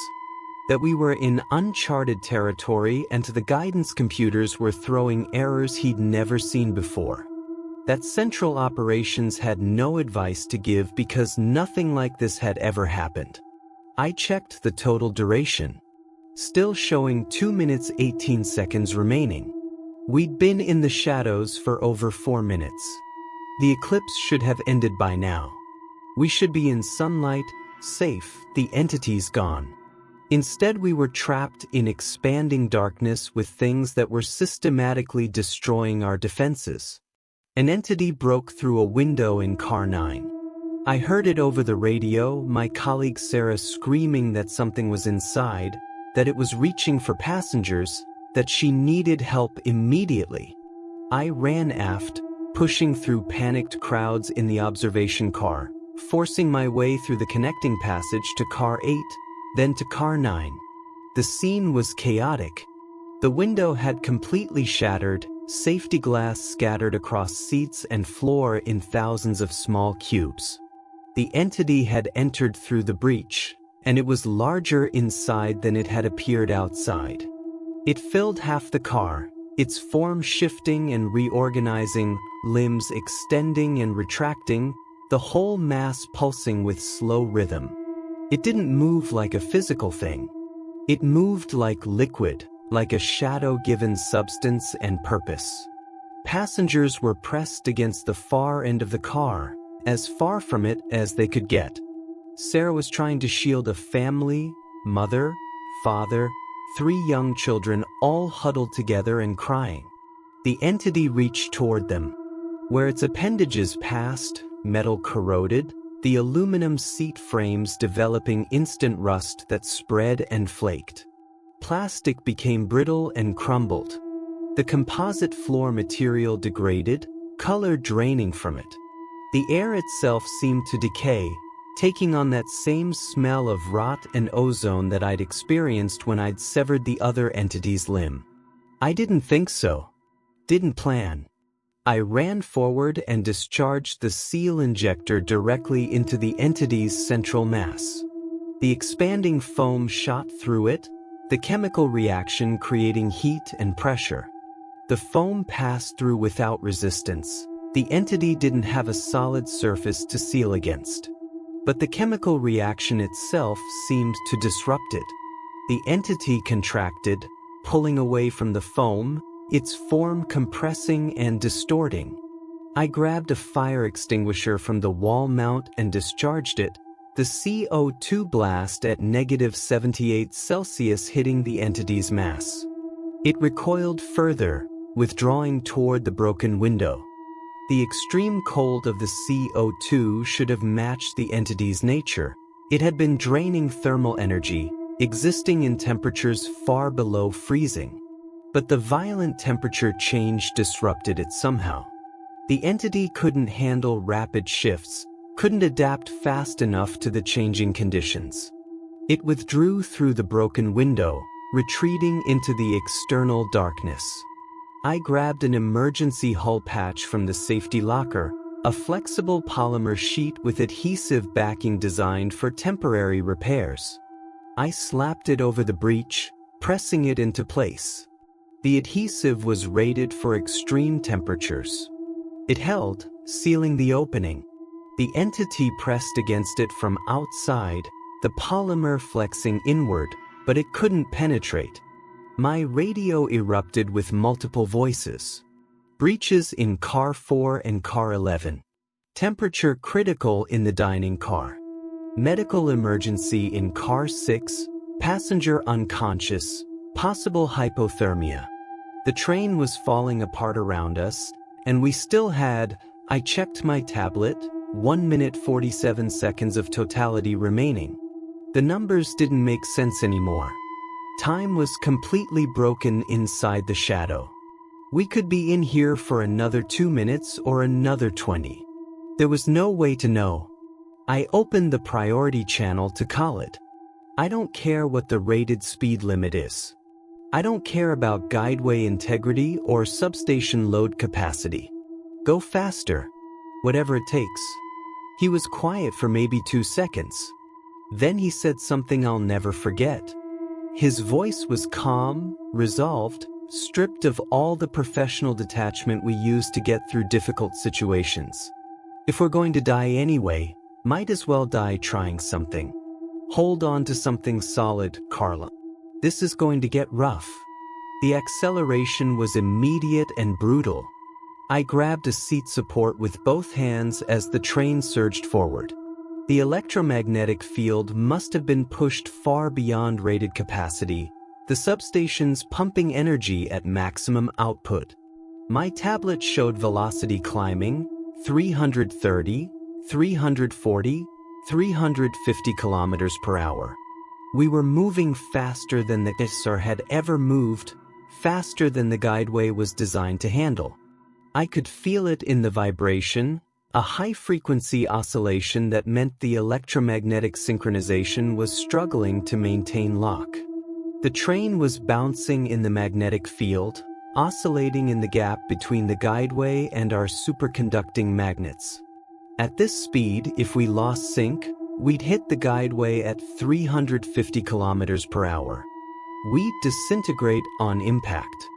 That we were in uncharted territory and the guidance computers were throwing errors he'd never seen before. That central operations had no advice to give because nothing like this had ever happened. I checked the total duration. Still showing 2 minutes 18 seconds remaining. We'd been in the shadows for over 4 minutes. The eclipse should have ended by now. We should be in sunlight, safe, the entities gone. Instead, we were trapped in expanding darkness with things that were systematically destroying our defenses. An entity broke through a window in car 9. I heard it over the radio, my colleague Sarah screaming that something was inside, that it was reaching for passengers, that she needed help immediately. I ran aft, pushing through panicked crowds in the observation car, forcing my way through the connecting passage to car 8, then to car 9. The scene was chaotic. The window had completely shattered, safety glass scattered across seats and floor in thousands of small cubes. The entity had entered through the breach, and it was larger inside than it had appeared outside. It filled half the car, its form shifting and reorganizing, limbs extending and retracting, the whole mass pulsing with slow rhythm. It didn't move like a physical thing. It moved like liquid, like a shadow-given substance and purpose. Passengers were pressed against the far end of the car, as far from it as they could get. Sarah was trying to shield a family, mother, father, 3 young children all huddled together and crying. The entity reached toward them. Where its appendages passed, metal corroded, the aluminum seat frames developing instant rust that spread and flaked. Plastic became brittle and crumbled. The composite floor material degraded, color draining from it. The air itself seemed to decay, taking on that same smell of rot and ozone that I'd experienced when I'd severed the other entity's limb. I didn't think so. Didn't plan. I ran forward and discharged the seal injector directly into the entity's central mass. The expanding foam shot through it, the chemical reaction creating heat and pressure. The foam passed through without resistance. The entity didn't have a solid surface to seal against. But the chemical reaction itself seemed to disrupt it. The entity contracted, pulling away from the foam, its form compressing and distorting. I grabbed a fire extinguisher from the wall mount and discharged it, the CO2 blast at -78 °C hitting the entity's mass. It recoiled further, withdrawing toward the broken window. The extreme cold of the CO2 should have matched the entity's nature. It had been draining thermal energy, existing in temperatures far below freezing. But the violent temperature change disrupted it somehow. The entity couldn't handle rapid shifts, couldn't adapt fast enough to the changing conditions. It withdrew through the broken window, retreating into the external darkness. I grabbed an emergency hull patch from the safety locker, a flexible polymer sheet with adhesive backing designed for temporary repairs. I slapped it over the breach, pressing it into place. The adhesive was rated for extreme temperatures. It held, sealing the opening. The entity pressed against it from outside, the polymer flexing inward, but it couldn't penetrate. My radio erupted with multiple voices. Breaches in car 4 and car 11. Temperature critical in the dining car. Medical emergency in car 6, passenger unconscious, possible hypothermia. The train was falling apart around us, and we still had, I checked my tablet, 1 minute 47 seconds of totality remaining. The numbers didn't make sense anymore. Time was completely broken inside the shadow. We could be in here for another 2 minutes or another 20. There was no way to know. I opened the priority channel to call it. I don't care what the rated speed limit is. I don't care about guideway integrity or substation load capacity. Go faster. Whatever it takes. He was quiet for maybe 2 seconds. Then he said something I'll never forget. His voice was calm, resolved, stripped of all the professional detachment we use to get through difficult situations. If we're going to die anyway, might as well die trying something. Hold on to something solid, Carla. This is going to get rough. The acceleration was immediate and brutal. I grabbed a seat support with both hands as the train surged forward. The electromagnetic field must have been pushed far beyond rated capacity, the substations pumping energy at maximum output. My tablet showed velocity climbing, 330, 340, 350 kilometers per hour. We were moving faster than the Eclipse had ever moved, faster than the guideway was designed to handle. I could feel it in the vibration, a high-frequency oscillation that meant the electromagnetic synchronization was struggling to maintain lock. The train was bouncing in the magnetic field, oscillating in the gap between the guideway and our superconducting magnets. At this speed, if we lost sync, we'd hit the guideway at 350 kilometers per hour. We'd disintegrate on impact.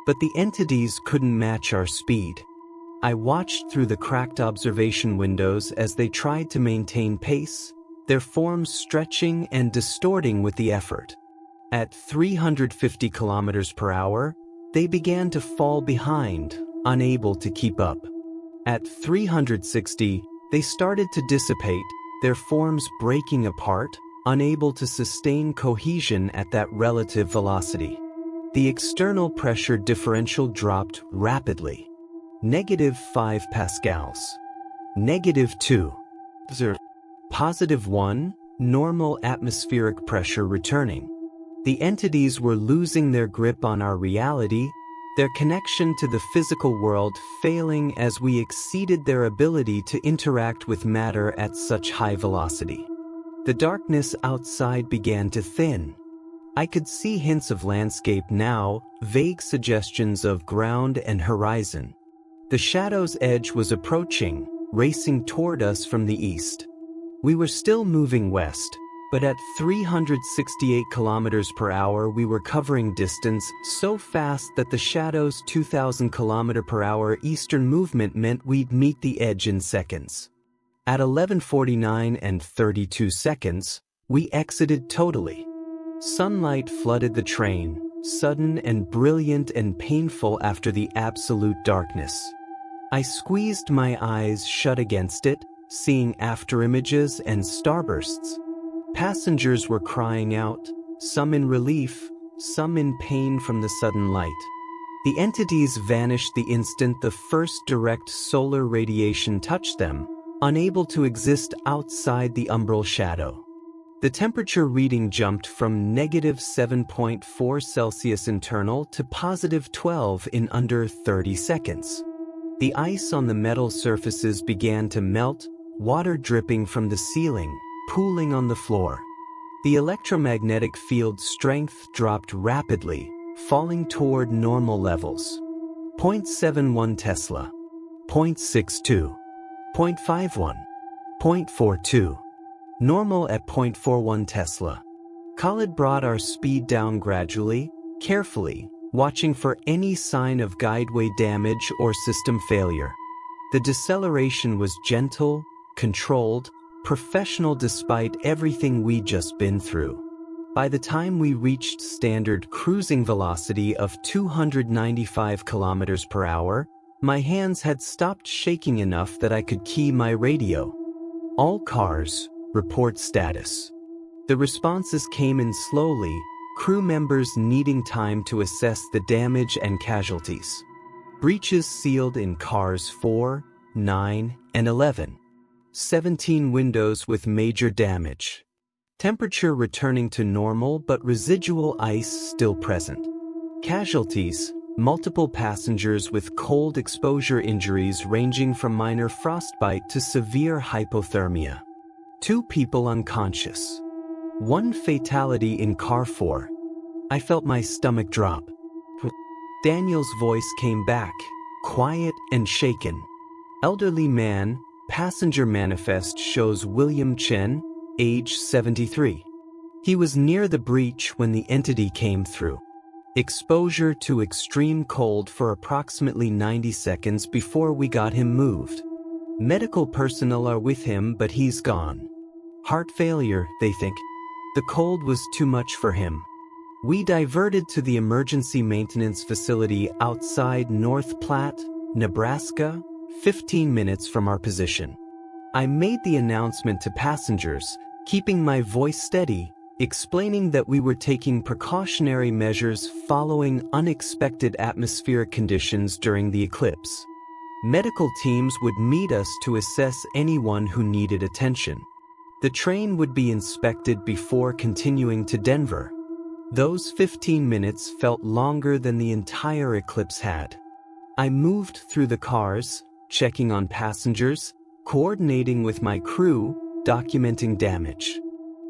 But the entities couldn't match our speed. I watched through the cracked observation windows as they tried to maintain pace, their forms stretching and distorting with the effort. At 350 kilometers per hour, they began to fall behind, unable to keep up. At 360, they started to dissipate, their forms breaking apart, unable to sustain cohesion at that relative velocity. The external pressure differential dropped rapidly. -5 pascals. -2. +1, normal atmospheric pressure returning. The entities were losing their grip on our reality, their connection to the physical world failing as we exceeded their ability to interact with matter at such high velocity. The darkness outside began to thin. I could see hints of landscape now, vague suggestions of ground and horizon. The shadow's edge was approaching, racing toward us from the east. We were still moving west, but at 368 kilometers per hour we were covering distance so fast that the shadow's 2,000 kilometer per hour eastern movement meant we'd meet the edge in seconds. At 11:49 and 32 seconds, we exited totally. Sunlight flooded the train, sudden and brilliant and painful after the absolute darkness. I squeezed my eyes shut against it, seeing afterimages and starbursts. Passengers were crying out, some in relief, some in pain from the sudden light. The entities vanished the instant the first direct solar radiation touched them, unable to exist outside the umbral shadow. The temperature reading jumped from -7.4 Celsius internal to +12 in under 30 seconds. The ice on the metal surfaces began to melt, water dripping from the ceiling, pooling on the floor. The electromagnetic field strength dropped rapidly, falling toward normal levels. 0.71 Tesla, 0.62, 0.51, 0.42. Normal at 0.41 Tesla. Khalid brought our speed down gradually, carefully, watching for any sign of guideway damage or system failure. The deceleration was gentle, controlled, professional despite everything we'd just been through. By the time we reached standard cruising velocity of 295 kilometers per hour, my hands had stopped shaking enough that I could key my radio. All cars, report status. The responses came in slowly, crew members needing time to assess the damage and casualties. Breaches sealed in cars 4, 9, and 11. 17 windows with major damage. Temperature returning to normal but residual ice still present. Casualties, multiple passengers with cold exposure injuries ranging from minor frostbite to severe hypothermia. 2 people unconscious. 1 fatality in car 4. I felt my stomach drop. Daniel's voice came back, quiet and shaken. Elderly man, passenger manifest shows William Chen, age 73. He was near the breach when the entity came through. Exposure to extreme cold for approximately 90 seconds before we got him moved. Medical personnel are with him but he's gone. Heart failure, they think. The cold was too much for him. We diverted to the emergency maintenance facility outside North Platte, Nebraska, 15 minutes from our position. I made the announcement to passengers, keeping my voice steady, explaining that we were taking precautionary measures following unexpected atmospheric conditions during the eclipse. Medical teams would meet us to assess anyone who needed attention. The train would be inspected before continuing to Denver. Those 15 minutes felt longer than the entire eclipse had. I moved through the cars, checking on passengers, coordinating with my crew, documenting damage.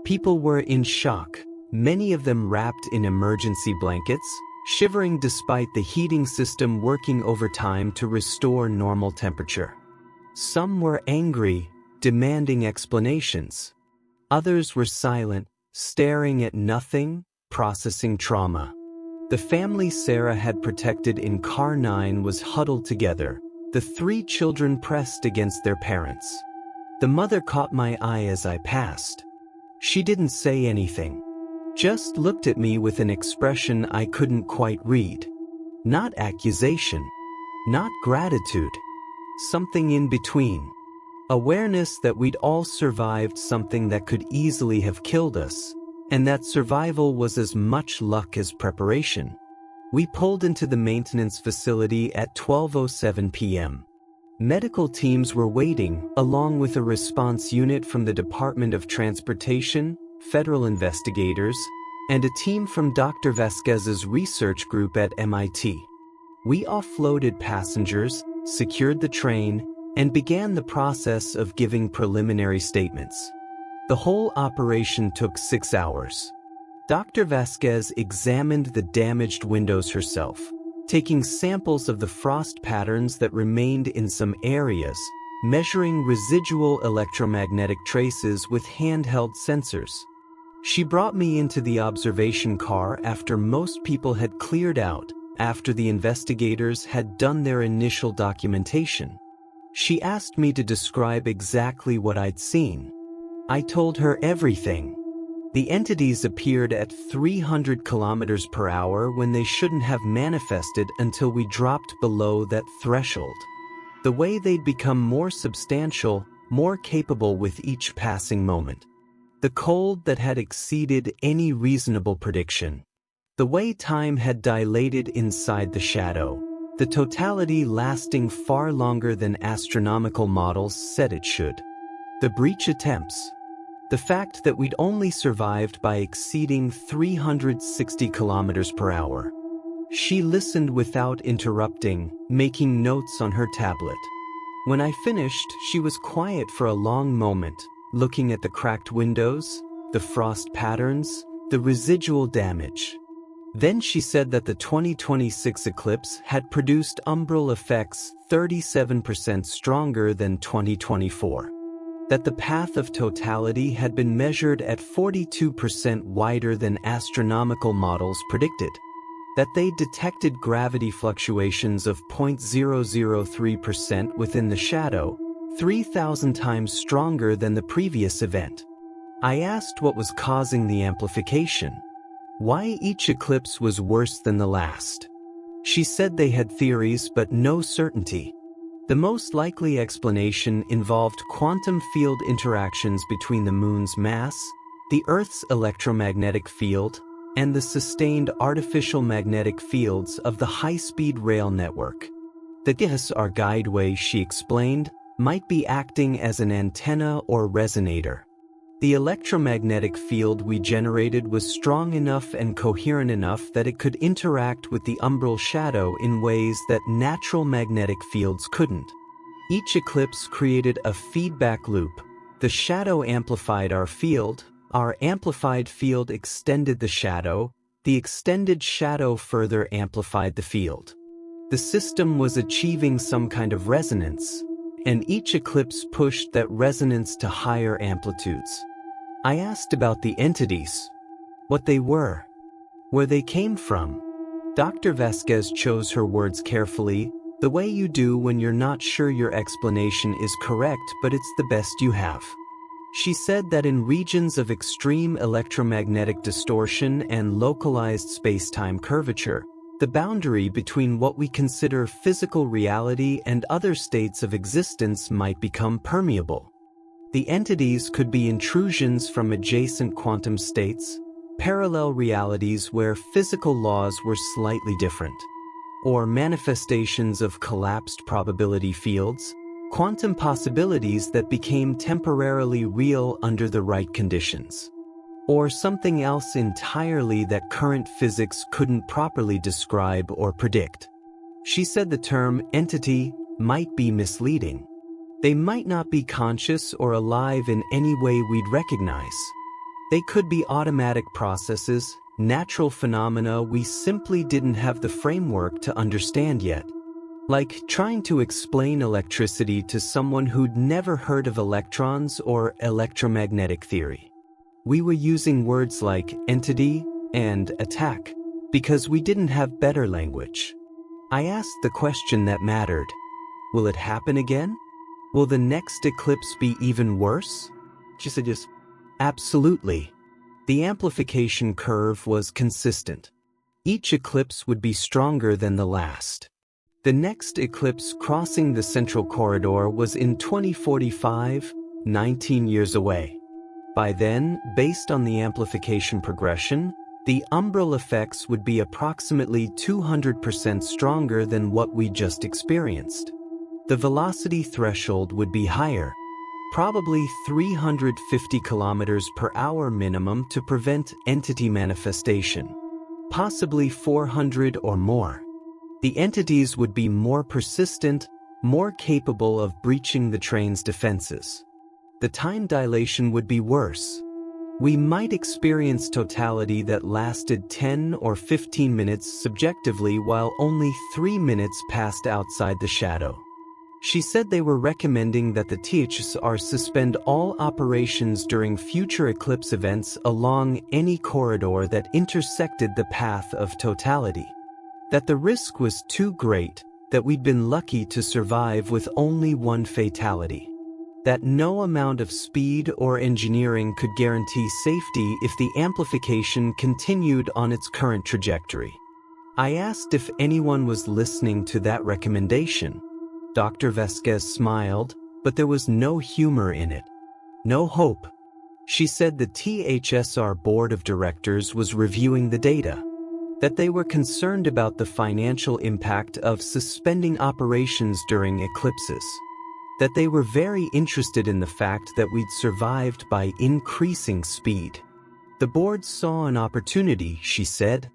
People were in shock, many of them wrapped in emergency blankets, shivering despite the heating system working overtime to restore normal temperature. Some were angry, demanding explanations. Others were silent, staring at nothing, processing trauma. The family Sarah had protected in car 9 was huddled together, the 3 children pressed against their parents. The mother caught my eye as I passed. She didn't say anything, just looked at me with an expression I couldn't quite read. Not accusation, not gratitude, something in between. Awareness that we'd all survived something that could easily have killed us, and that survival was as much luck as preparation. We pulled into the maintenance facility at 12:07 p.m. Medical teams were waiting, along with a response unit from the Department of Transportation, federal investigators, and a team from Dr. Vasquez's research group at MIT. We offloaded passengers, secured the train, and began the process of giving preliminary statements. The whole operation took 6 hours. Dr. Vasquez examined the damaged windows herself, taking samples of the frost patterns that remained in some areas, measuring residual electromagnetic traces with handheld sensors. She brought me into the observation car after most people had cleared out, after the investigators had done their initial documentation. She asked me to describe exactly what I'd seen. I told her everything. The entities appeared at 300 kilometers per hour when they shouldn't have manifested until we dropped below that threshold. The way they'd become more substantial, more capable with each passing moment. The cold that had exceeded any reasonable prediction. The way time had dilated inside the shadow. The totality lasting far longer than astronomical models said it should. The breach attempts. The fact that we'd only survived by exceeding 360 kilometers per hour. She listened without interrupting, making notes on her tablet. When I finished, she was quiet for a long moment, looking at the cracked windows, the frost patterns, the residual damage. Then she said that the 2026 eclipse had produced umbral effects 37% stronger than 2024. That the path of totality had been measured at 42% wider than astronomical models predicted. That they detected gravity fluctuations of 0.003% within the shadow, 3,000 times stronger than the previous event. I asked what was causing the amplification. Why each eclipse was worse than the last. She said they had theories but no certainty. The most likely explanation involved quantum field interactions between the moon's mass, the Earth's electromagnetic field, and the sustained artificial magnetic fields of the high-speed rail network. The GIS, our guideway, she explained, might be acting as an antenna or resonator. The electromagnetic field we generated was strong enough and coherent enough that it could interact with the umbral shadow in ways that natural magnetic fields couldn't. Each eclipse created a feedback loop. The shadow amplified our field, our amplified field extended the shadow, the extended shadow further amplified the field. The system was achieving some kind of resonance, and each eclipse pushed that resonance to higher amplitudes. I asked about the entities, what they were, where they came from. Dr. Vasquez chose her words carefully, the way you do when you're not sure your explanation is correct but it's the best you have. She said that in regions of extreme electromagnetic distortion and localized space-time curvature, the boundary between what we consider physical reality and other states of existence might become permeable. The entities could be intrusions from adjacent quantum states, parallel realities where physical laws were slightly different, or manifestations of collapsed probability fields, quantum possibilities that became temporarily real under the right conditions, or something else entirely that current physics couldn't properly describe or predict. She said the term entity might be misleading. They might not be conscious or alive in any way we'd recognize. They could be automatic processes, natural phenomena we simply didn't have the framework to understand yet. Like trying to explain electricity to someone who'd never heard of electrons or electromagnetic theory. We were using words like entity and attack because we didn't have better language. I asked the question that mattered. Will it happen again? Will the next eclipse be even worse? She said yes. Absolutely. The amplification curve was consistent. Each eclipse would be stronger than the last. The next eclipse crossing the central corridor was in 2045, 19 years away. By then, based on the amplification progression, the umbral effects would be approximately 200% stronger than what we just experienced. The velocity threshold would be higher, probably 350 kilometers per hour minimum to prevent entity manifestation, possibly 400 or more. The entities would be more persistent, more capable of breaching the train's defenses. The time dilation would be worse. We might experience totality that lasted 10 or 15 minutes subjectively while only 3 minutes passed outside the shadow. She said they were recommending that the THSR suspend all operations during future eclipse events along any corridor that intersected the path of totality. That the risk was too great, that we'd been lucky to survive with only one fatality. That no amount of speed or engineering could guarantee safety if the amplification continued on its current trajectory. I asked if anyone was listening to that recommendation. Dr. Vasquez smiled, but there was no humor in it. No hope. She said the THSR board of directors was reviewing the data, that they were concerned about the financial impact of suspending operations during eclipses, that they were very interested in the fact that we'd survived by increasing speed. The board saw an opportunity, she said.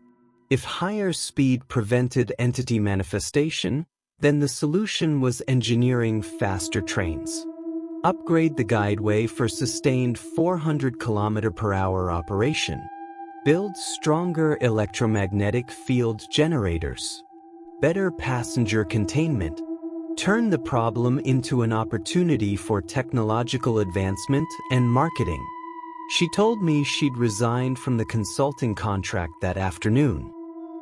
If higher speed prevented entity manifestation, then the solution was engineering faster trains. Upgrade the guideway for sustained 400 km/h operation. Build stronger electromagnetic field generators. Better passenger containment. Turn the problem into an opportunity for technological advancement and marketing. She told me she'd resigned from the consulting contract that afternoon,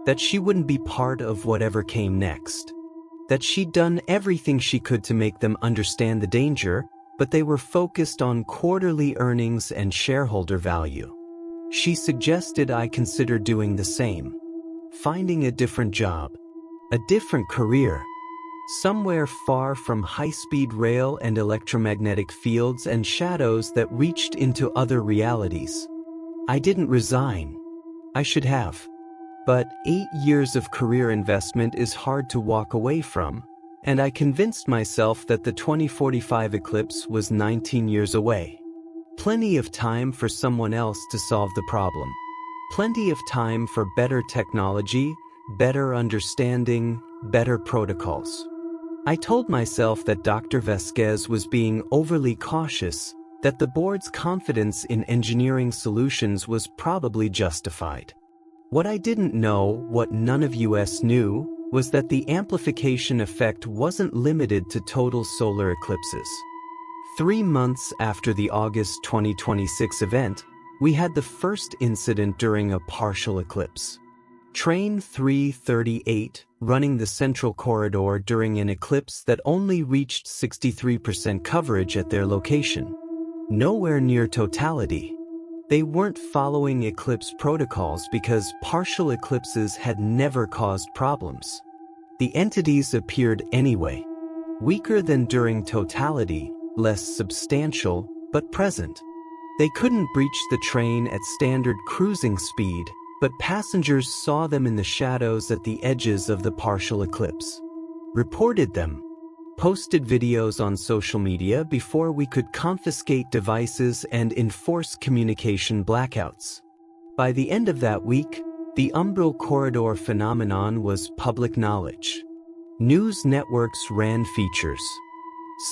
that she wouldn't be part of whatever came next, that she'd done everything she could to make them understand the danger, but they were focused on quarterly earnings and shareholder value. She suggested I consider doing the same, finding a different job, a different career, somewhere far from high-speed rail and electromagnetic fields and shadows that reached into other realities. I didn't resign. I should have. But 8 years of career investment is hard to walk away from, and I convinced myself that the 2045 eclipse was 19 years away. Plenty of time for someone else to solve the problem. Plenty of time for better technology, better understanding, better protocols. I told myself that Dr. Vasquez was being overly cautious, that the board's confidence in engineering solutions was probably justified. What I didn't know, what none of us knew, was that the amplification effect wasn't limited to total solar eclipses. 3 months after the August 2026 event, we had the first incident during a partial eclipse. Train 338 running the central corridor during an eclipse that only reached 63% coverage at their location. Nowhere near totality. They weren't following eclipse protocols because partial eclipses had never caused problems. The entities appeared anyway. Weaker than during totality, less substantial, but present. They couldn't breach the train at standard cruising speed, but passengers saw them in the shadows at the edges of the partial eclipse. Reported them. Posted videos on social media before we could confiscate devices and enforce communication blackouts. By the end of that week, the umbral corridor phenomenon was public knowledge. News networks ran features.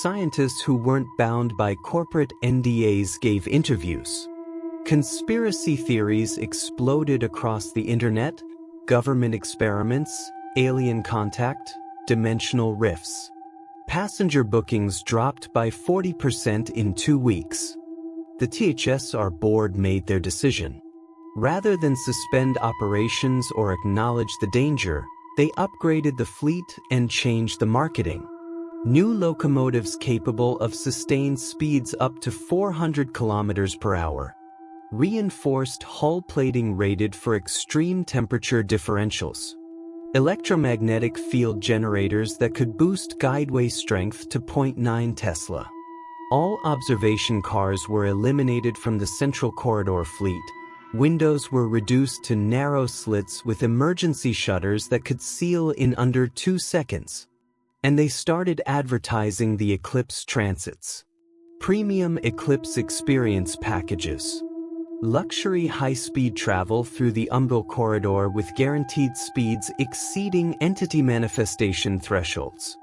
Scientists who weren't bound by corporate NDAs gave interviews. Conspiracy theories exploded across the internet, government experiments, alien contact, dimensional rifts. Passenger bookings dropped by 40% in 2 weeks. The THSR board made their decision. Rather than suspend operations or acknowledge the danger, they upgraded the fleet and changed the marketing. New locomotives capable of sustained speeds up to 400 km/h. Reinforced hull plating rated for extreme temperature differentials. Electromagnetic field generators that could boost guideway strength to 0.9 Tesla. All observation cars were eliminated from the central corridor fleet. Windows were reduced to narrow slits with emergency shutters that could seal in under 2 seconds. And they started advertising the Eclipse transits. Premium Eclipse experience packages. Luxury high-speed travel through the umbral corridor with guaranteed speeds exceeding entity manifestation thresholds.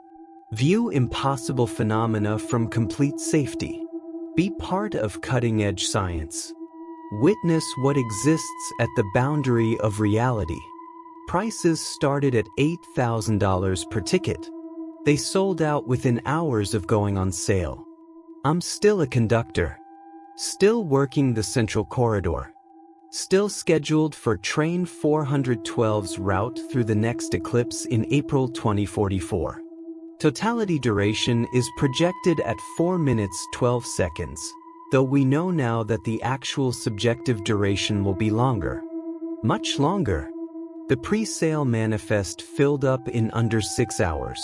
View impossible phenomena from complete safety. Be part of cutting-edge science. Witness what exists at the boundary of reality. Prices started at $8,000 per ticket. They sold out within hours of going on sale. I'm still a conductor. Still working the central corridor. Still scheduled for train 412's route through the next eclipse in April 2044. Totality duration is projected at 4 minutes 12 seconds, though we know now that the actual subjective duration will be longer. Much longer. The pre-sale manifest filled up in under 6 hours.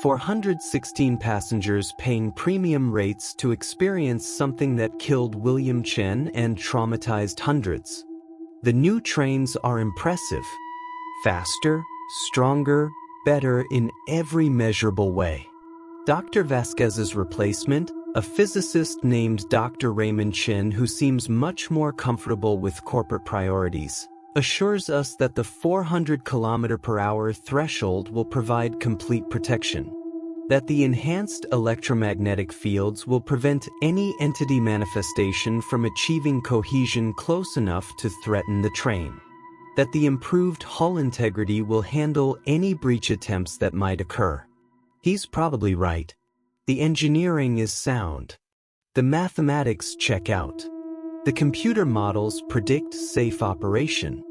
416 passengers paying premium rates to experience something that killed William Chen and traumatized hundreds. The new trains are impressive. Faster, stronger, better in every measurable way. Dr. Vasquez's replacement, a physicist named Dr. Raymond Chen who seems much more comfortable with corporate priorities, assures us that the 400 km/h threshold will provide complete protection, that the enhanced electromagnetic fields will prevent any entity manifestation from achieving cohesion close enough to threaten the train, that the improved hull integrity will handle any breach attempts that might occur. He's probably right. The engineering is sound. The mathematics check out. The computer models predict safe operation.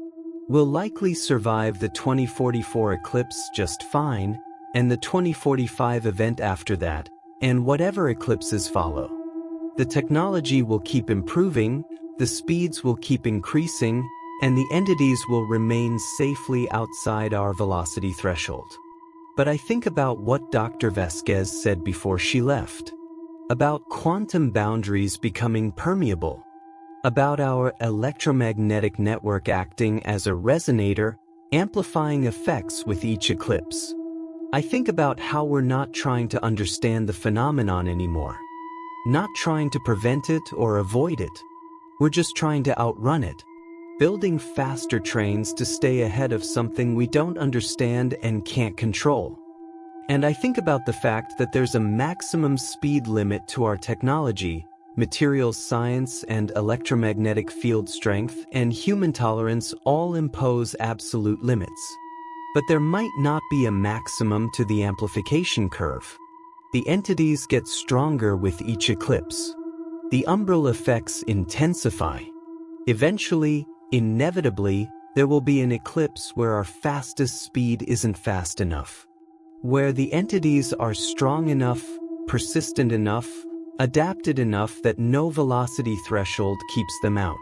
We'll likely survive the 2044 eclipse just fine, and the 2045 event after that, and whatever eclipses follow. The technology will keep improving, the speeds will keep increasing, and the entities will remain safely outside our velocity threshold. But I think about what Dr. Vasquez said before she left. About quantum boundaries becoming permeable. About our electromagnetic network acting as a resonator, amplifying effects with each eclipse. I think about how we're not trying to understand the phenomenon anymore. Not trying to prevent it or avoid it. We're just trying to outrun it. Building faster trains to stay ahead of something we don't understand and can't control. And I think about the fact that there's a maximum speed limit to our technology. Materials science and electromagnetic field strength and human tolerance all impose absolute limits. But there might not be a maximum to the amplification curve. The entities get stronger with each eclipse. The umbral effects intensify. Eventually, inevitably, there will be an eclipse where our fastest speed isn't fast enough. Where the entities are strong enough, persistent enough, adapted enough that no velocity threshold keeps them out.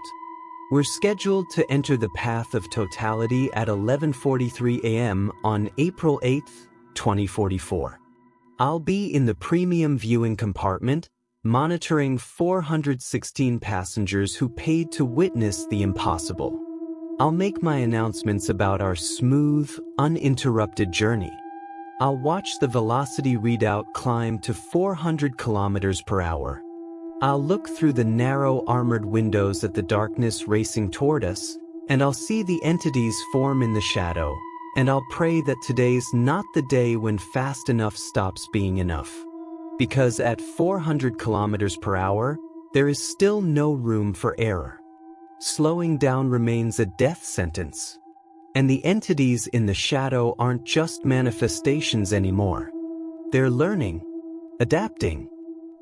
We're scheduled to enter the path of totality at 11:43 a.m. on April 8, 2044. I'll be in the premium viewing compartment, monitoring 416 passengers who paid to witness the impossible. I'll make my announcements about our smooth, uninterrupted journey. I'll watch the velocity readout climb to 400 km/h. I'll look through the narrow armored windows at the darkness racing toward us, and I'll see the entities form in the shadow, and I'll pray that today's not the day when fast enough stops being enough. Because at 400 km/h, there is still no room for error. Slowing down remains a death sentence. And the entities in the shadow aren't just manifestations anymore. They're learning, adapting,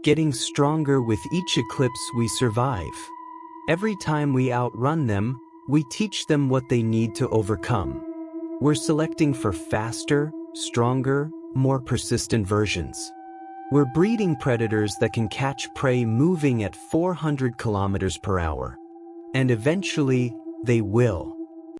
getting stronger with each eclipse we survive. Every time we outrun them, we teach them what they need to overcome. We're selecting for faster, stronger, more persistent versions. We're breeding predators that can catch prey moving at 400 km/h. And eventually, they will.